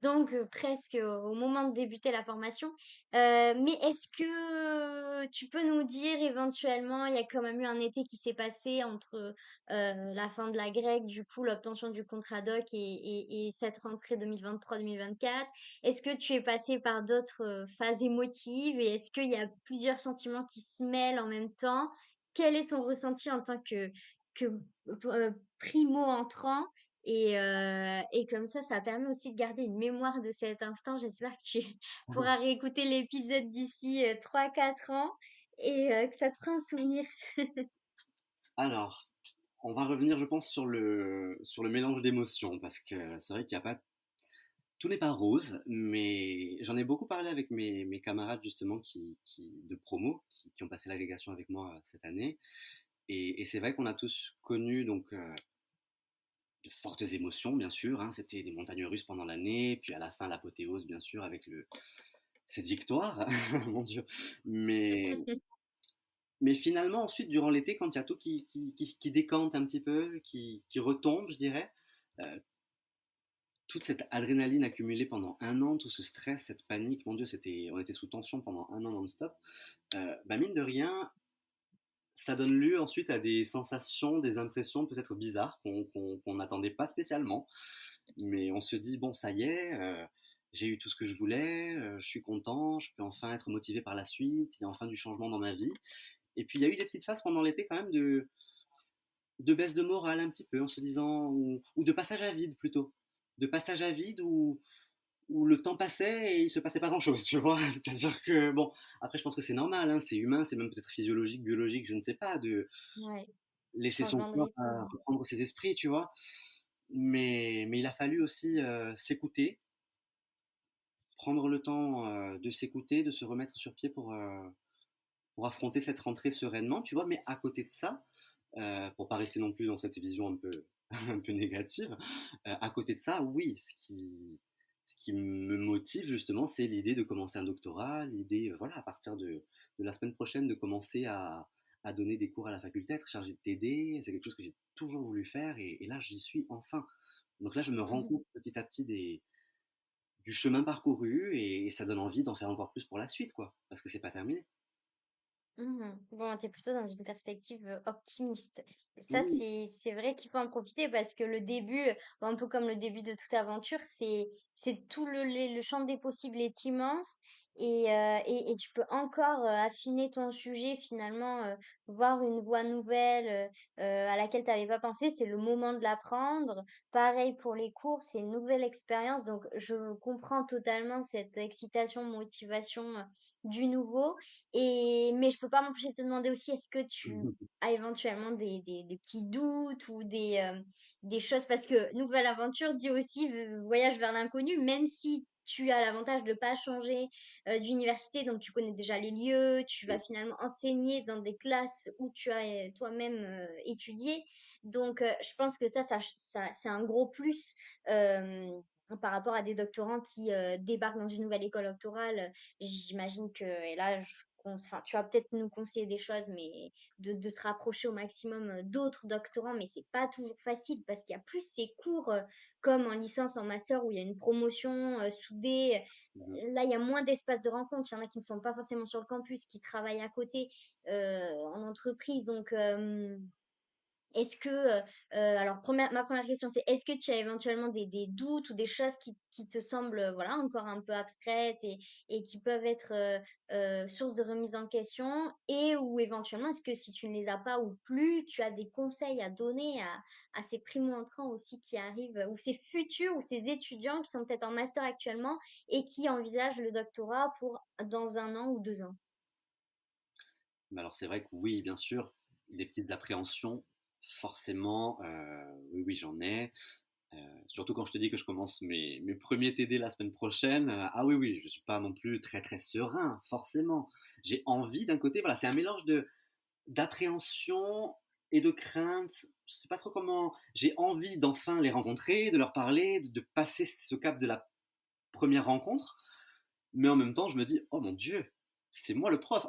Donc, presque au moment de débuter la formation. Mais est-ce que tu peux nous dire éventuellement, il y a quand même eu un été qui s'est passé entre la fin de la grecque, du coup, l'obtention du contrat doc et cette rentrée 2023-2024. Est-ce que tu es passé par d'autres phases émotives et est-ce qu'il y a plusieurs sentiments qui se mêlent en même temps? Quel est ton ressenti en tant que primo entrant? Et comme ça permet aussi de garder une mémoire de cet instant. J'espère que tu pourras réécouter l'épisode d'ici 3-4 ans et que ça te fera un souvenir. Alors, on va revenir, je pense, sur le mélange d'émotions, parce que c'est vrai qu'il n'y a pas, tout n'est pas rose, mais j'en ai beaucoup parlé avec mes camarades justement de promo, qui ont passé l'agrégation avec moi cette année, et c'est vrai qu'on a tous connu donc de fortes émotions, bien sûr, hein. C'était des montagnes russes pendant l'année, puis à la fin l'apothéose, bien sûr, avec cette victoire, mon Dieu. Mais, mais finalement, ensuite, durant l'été, quand il y a tout qui décante un petit peu, qui retombe, je dirais, toute cette adrénaline accumulée pendant un an, tout ce stress, cette panique, mon Dieu, on était sous tension pendant un an non-stop. Bah, mine de rien, ça donne lieu ensuite à des sensations, des impressions peut-être bizarres qu'on n'attendait pas spécialement. Mais on se dit, bon, ça y est, j'ai eu tout ce que je voulais, je suis content, je peux enfin être motivé par la suite, il y a enfin du changement dans ma vie. Et puis il y a eu des petites phases pendant l'été quand même de baisse de morale un petit peu, en se disant, ou de passage à vide plutôt. De passage à vide où le temps passait et il se passait pas grand-chose, tu vois. C'est-à-dire que, bon, après je pense que c'est normal, hein, c'est humain, c'est même peut-être physiologique, biologique, je ne sais pas, de Ouais, laisser son changement de corps rythme. reprendre ses esprits, tu vois. Mais il a fallu aussi s'écouter, prendre le temps de s'écouter, de se remettre sur pied pour affronter cette rentrée sereinement, tu vois. Mais à côté de ça, pour pas rester non plus dans cette vision un peu, un peu négative, à côté de ça, oui, ce qui me motive justement, c'est l'idée de commencer un doctorat, l'idée, voilà, à partir de la semaine prochaine, de commencer à donner des cours à la faculté, être chargé de TD. C'est quelque chose que j'ai toujours voulu faire et là, j'y suis enfin. Donc là, je me rends compte petit à petit du chemin parcouru et ça donne envie d'en faire encore plus pour la suite, quoi, parce que c'est pas terminé. Mmh. Bon, tu es plutôt dans une perspective, optimiste. Ça, Oui. c'est vrai qu'il faut en profiter parce que le début, un peu comme le début de toute aventure, c'est tout le champ des possibles est immense et tu peux encore, affiner ton sujet finalement, voir une voie nouvelle, à laquelle tu avais pas pensé. C'est le moment de l'apprendre. Pareil pour les cours, c'est une nouvelle expérience donc je comprends totalement cette excitation, motivation, du nouveau. Mais je peux pas m'empêcher de te demander aussi, est-ce que tu as éventuellement des petits doutes ou des choses parce que nouvelle aventure dit aussi voyage vers l'inconnu, même si tu as l'avantage de pas changer, d'université, donc tu connais déjà les lieux, tu vas finalement enseigner dans des classes où tu as, toi-même, étudié. Donc je pense que ça c'est un gros plus, par rapport à des doctorants qui, débarquent dans une nouvelle école doctorale. J'imagine que et là, enfin, tu vas peut-être nous conseiller des choses, mais de se rapprocher au maximum d'autres doctorants, mais c'est pas toujours facile parce qu'il y a plus ces cours comme en licence, en master où il y a une promotion soudée. Mhm. Là, il y a moins d'espace de rencontre. Il y en a qui ne sont pas forcément sur le campus, qui travaillent à côté en entreprise. Donc, est-ce que, alors ma première question, c'est est-ce que tu as éventuellement des doutes ou des choses qui te semblent, voilà, encore un peu abstraites et qui peuvent être, source de remise en question? Et ou éventuellement, est-ce que si tu ne les as pas ou plus, tu as des conseils à donner à ces primo-entrants aussi qui arrivent, ou ces futurs ou ces étudiants qui sont peut-être en master actuellement et qui envisagent le doctorat pour dans 1 an ou 2 ans? Mais alors c'est vrai que oui, bien sûr, des petites appréhensions, forcément, oui, oui, j'en ai. Surtout quand je te dis que je commence mes premiers TD la semaine prochaine. Ah oui, oui, je suis pas non plus très très serein, forcément. J'ai envie d'un côté, voilà, c'est un mélange d'appréhension et de crainte. Je sais pas trop comment. J'ai envie d'enfin les rencontrer, de leur parler, de passer ce cap de la première rencontre. Mais en même temps, je me dis, oh mon Dieu, c'est moi le prof.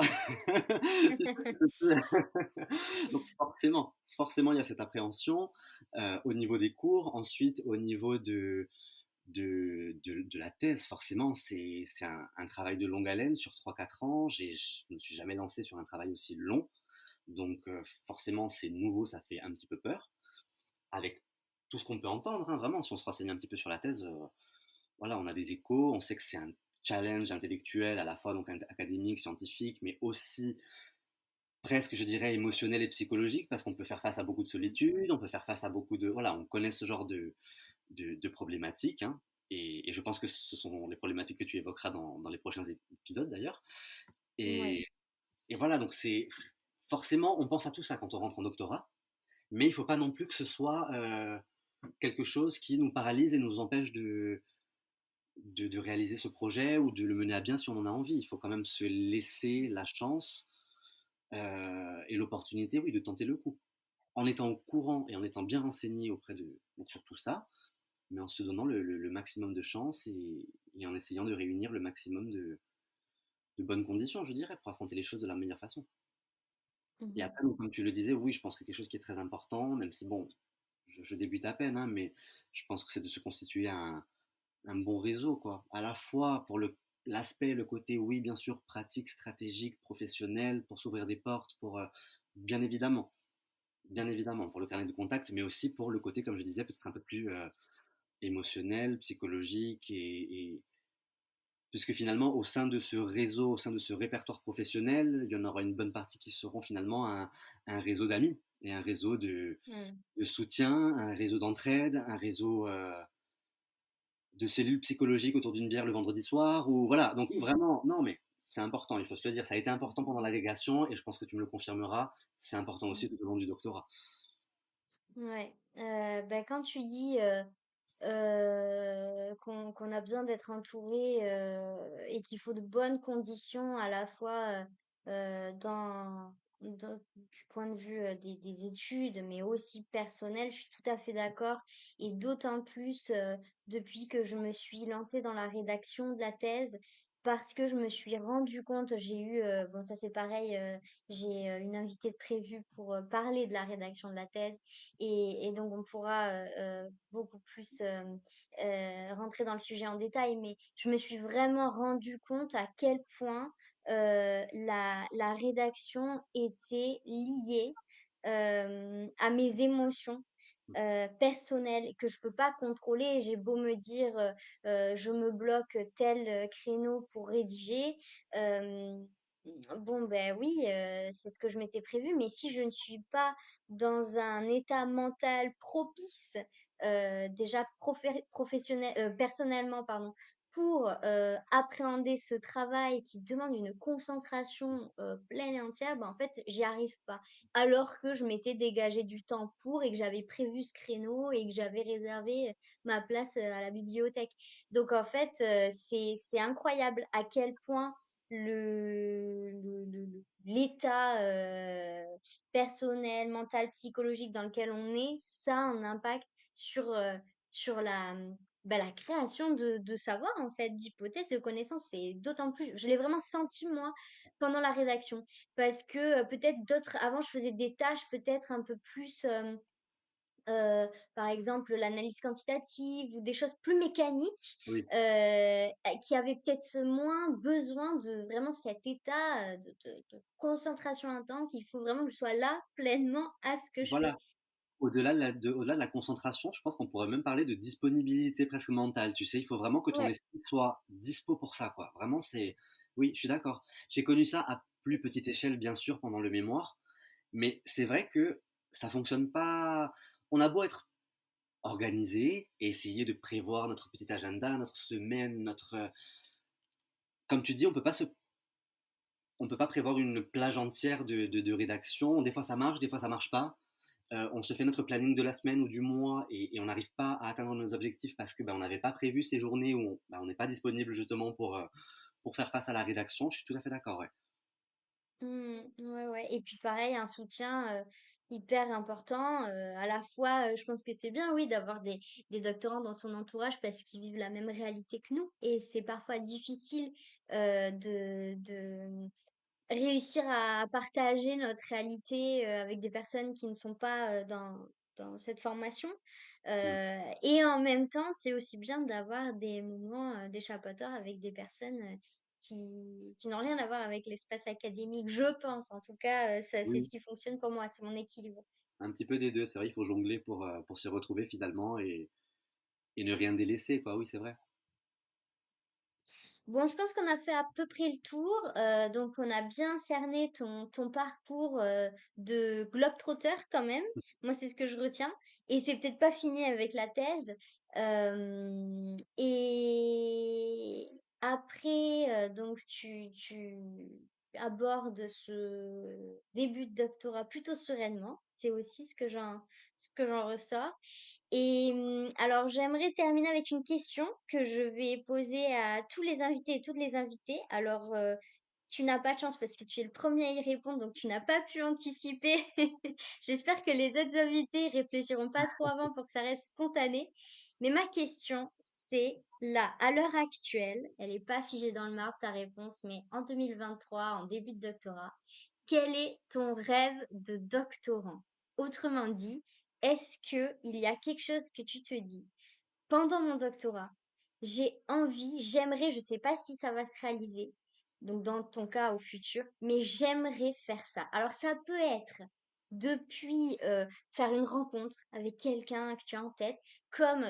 Tu sais, donc forcément, il y a cette appréhension au niveau des cours. Ensuite, au niveau de la thèse, forcément, c'est un travail de longue haleine sur 3 4 ans. Je ne me suis jamais lancé sur un travail aussi long. Donc, forcément, c'est nouveau, ça fait un petit peu peur. Avec tout ce qu'on peut entendre, hein, vraiment, si on se renseigne un petit peu sur la thèse, voilà, on a des échos, on sait que c'est un challenge intellectuel à la fois donc académique, scientifique, mais aussi presque, je dirais, émotionnel et psychologique, parce qu'on peut faire face à beaucoup de solitude, on peut faire face à beaucoup de... Voilà, on connaît ce genre de problématiques, hein, et je pense que ce sont les problématiques que tu évoqueras dans les prochains épisodes d'ailleurs. Ouais. Et, et voilà, donc c'est forcément, on pense à tout ça quand on rentre en doctorat, mais il ne faut pas non plus que ce soit quelque chose qui nous paralyse et nous empêche de réaliser ce projet ou de le mener à bien si on en a envie. Il faut quand même se laisser la chance et l'opportunité, oui, de tenter le coup. En étant au courant et en étant bien renseigné auprès sur tout ça, mais en se donnant le maximum de chance et en essayant de réunir le maximum de bonnes conditions, je dirais, pour affronter les choses de la meilleure façon. Et Mmh. après, donc, comme tu le disais, oui, je pense que quelque chose qui est très important, même si, bon, je débute à peine, hein, mais je pense que c'est de se constituer un bon réseau, quoi. À la fois pour l'aspect, le côté, oui, bien sûr, pratique, stratégique, professionnel, pour s'ouvrir des portes, bien évidemment, bien évidemment, pour le carnet de contact, mais aussi pour le côté, comme je disais, peut-être un peu plus émotionnel, psychologique, puisque finalement, au sein de ce réseau, au sein de ce répertoire professionnel, il y en aura une bonne partie qui seront finalement un réseau d'amis et un réseau Mmh. de soutien, un réseau d'entraide, un réseau de cellules psychologiques autour d'une bière le vendredi soir, ou voilà. Donc vraiment, non, mais c'est important, il faut se le dire. Ça a été important pendant l'agrégation et je pense que tu me le confirmeras. C'est important aussi Mmh. tout au long du doctorat. Ouais, bah, quand tu dis, qu'on a besoin d'être entouré, et qu'il faut de bonnes conditions à la fois, du point de vue, des études, mais aussi personnel, je suis tout à fait d'accord et d'autant plus, depuis que je me suis lancée dans la rédaction de la thèse parce que je me suis rendu compte j'ai eu, bon ça c'est pareil, j'ai, une invitée de prévue pour, parler de la rédaction de la thèse et donc on pourra, beaucoup plus, rentrer dans le sujet en détail, mais je me suis vraiment rendu compte à quel point, la rédaction était liée, à mes émotions, personnelles que je peux pas contrôler. J'ai beau me dire, «Je me bloque tel, créneau pour rédiger», hem, bon, ben oui, c'est ce que je m'étais prévu, mais si je ne suis pas dans un état mental propice, déjà professionnel personnellement pardon, pour, appréhender ce travail qui demande une concentration, pleine et entière, bah, en fait, j'y arrive pas. Alors que je m'étais dégagé du temps pour et que j'avais prévu ce créneau et que j'avais réservé, ma place, à la bibliothèque. Donc en fait, c'est incroyable à quel point l'état, personnel, mental, psychologique dans lequel on est, ça a un impact sur, sur la création de savoir en fait, d'hypothèses, de connaissances. C'est d'autant plus je l'ai vraiment senti moi pendant la rédaction parce que, peut-être d'autres avant je faisais des tâches peut-être un peu plus, par exemple, l'analyse quantitative ou des choses plus mécaniques, Oui, qui avaient peut-être moins besoin de vraiment cet état, de concentration intense. Il faut vraiment que je sois là, pleinement, à ce que je fais. voilà. Au-delà de la concentration, je pense qu'on pourrait même parler de disponibilité presque mentale. Tu sais, il faut vraiment que ton Ouais. esprit soit dispo pour ça, quoi. Vraiment, oui, je suis d'accord. J'ai connu ça à plus petite échelle, bien sûr, pendant le mémoire, mais c'est vrai que ça fonctionne pas. On a beau être organisé et essayer de prévoir notre petit agenda, notre semaine, comme tu dis, on peut pas prévoir une plage entière de rédaction. Des fois ça marche, des fois ça marche pas. On se fait notre planning de la semaine ou du mois et on n'arrive pas à atteindre nos objectifs parce que on n'avait pas prévu ces journées où on n'est pas disponible justement pour faire face à la rédaction. Je suis tout à fait d'accord, ouais. Mmh, ouais, ouais et puis pareil, un soutien, hyper important, à la fois, je pense que c'est bien, oui, d'avoir des doctorants dans son entourage parce qu'ils vivent la même réalité que nous et c'est parfois difficile, de réussir à partager notre réalité, avec des personnes qui ne sont pas, dans cette formation, Mm. et en même temps, c'est aussi bien d'avoir des moments, d'échappatoire avec des personnes, qui n'ont rien à voir avec l'espace académique, je pense. En tout cas, ça c'est ce Oui, qui fonctionne pour moi, c'est mon équilibre. un petit peu des deux. C'est vrai, il faut jongler pour se retrouver finalement et ne rien délaisser, quoi. Oui, c'est vrai. Bon, je pense qu'on a fait à peu près le tour. Donc, on a bien cerné ton parcours de globe-trotter quand même. Moi, c'est ce que je retiens. Et c'est peut-être pas fini avec la thèse. Et après, donc, tu abordes ce début de doctorat plutôt sereinement. C'est aussi ce que j'en ressors. Et alors j'aimerais terminer avec une question que je vais poser à tous les invités et toutes les invitées. Alors, tu n'as pas de chance parce que tu es le premier à y répondre, donc tu n'as pas pu anticiper. J'espère que les autres invités réfléchiront pas trop avant pour que ça reste spontané. Mais ma question, c'est là, à l'heure actuelle, elle est pas figée dans le marbre ta réponse, mais en 2023, en début de doctorat, quel est ton rêve de doctorant? Autrement dit, est-ce que il y a quelque chose que tu te dis: «Pendant mon doctorat, j'aimerais, je sais pas si ça va se réaliser, donc dans ton cas au futur, mais j'aimerais faire ça». Alors ça peut être depuis, faire une rencontre avec quelqu'un que tu as en tête, comme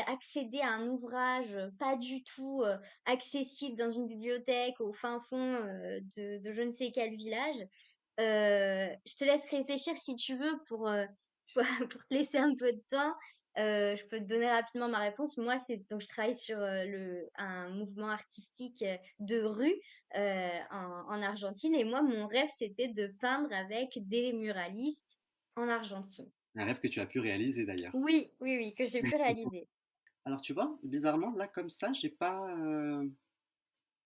accéder à un ouvrage, pas du tout, accessible dans une bibliothèque au fin fond, de je ne sais quel village. Je te laisse réfléchir si tu veux pour te laisser un peu de temps. Je peux te donner rapidement ma réponse. Moi, c'est donc je travaille sur, un mouvement artistique, de rue, en Argentine et moi, mon rêve, c'était de peindre avec des muralistes en Argentine. Un rêve que tu as pu réaliser d'ailleurs. Oui, oui, oui, que j'ai pu réaliser. Alors tu vois, bizarrement, là comme ça, j'ai pas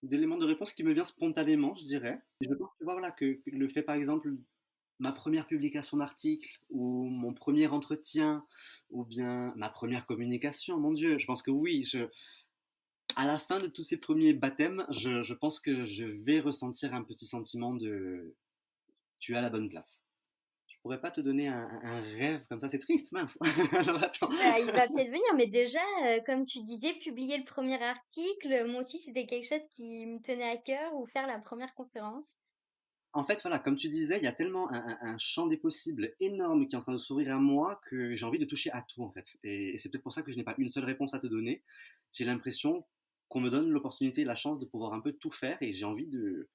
d'élément de réponse qui me vient spontanément, je dirais. Et je pense, tu vois, voilà, que le fait, par exemple, ma première publication d'article ou mon premier entretien ou bien ma première communication, mon Dieu, je pense que oui, à la fin de tous ces premiers baptêmes, je pense que je vais ressentir un petit sentiment de tu es à la bonne place. Je pourrais pas te donner un rêve comme ça, c'est triste, mince. Alors attends. Bah, il va peut-être venir, mais déjà, comme tu disais, publier le premier article, moi aussi, c'était quelque chose qui me tenait à cœur ou faire la première conférence. En fait, voilà, comme tu disais, il y a tellement un champ des possibles énorme qui est en train de s'ouvrir à moi que j'ai envie de toucher à tout, en fait. Et c'est peut-être pour ça que je n'ai pas une seule réponse à te donner. J'ai l'impression qu'on me donne l'opportunité et la chance de pouvoir un peu tout faire et j'ai envie de,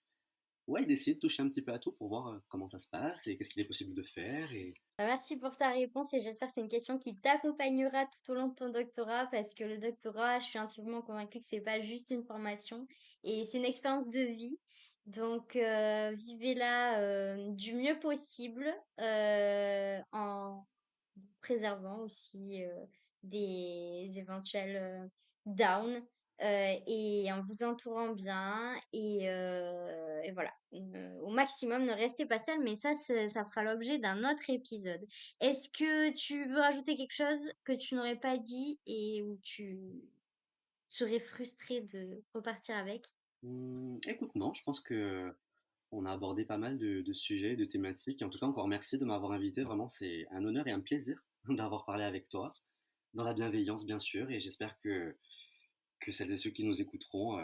ouais, d'essayer de toucher un petit peu à tout pour voir comment ça se passe et qu'est-ce qu'il est possible de faire. Et Bah, merci pour ta réponse et j'espère que c'est une question qui t'accompagnera tout au long de ton doctorat parce que le doctorat, je suis intimement convaincue que c'est pas juste une formation et c'est une expérience de vie. Donc, vivez-la du mieux possible en préservant aussi des éventuels downs et en vous entourant bien et voilà. Au maximum, ne restez pas seul, mais ça fera l'objet d'un autre épisode. Est-ce que tu veux rajouter quelque chose que tu n'aurais pas dit et où tu serais frustré de repartir avec? écoute, non, je pense que on a abordé pas mal de sujets, de thématiques. Et en tout cas, encore merci de m'avoir invité. Vraiment, c'est un honneur et un plaisir d'avoir parlé avec toi, dans la bienveillance, bien sûr. Et j'espère que celles et ceux qui nous écouteront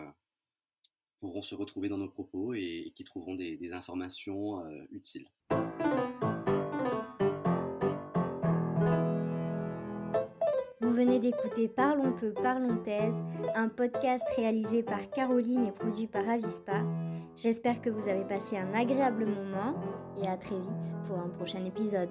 pourront se retrouver dans nos propos et qui trouveront des informations utiles. Vous venez d'écouter Parlons peu, parlons thèse, un podcast réalisé par Caroline et produit par Avispa. J'espère que vous avez passé un agréable moment et à très vite pour un prochain épisode.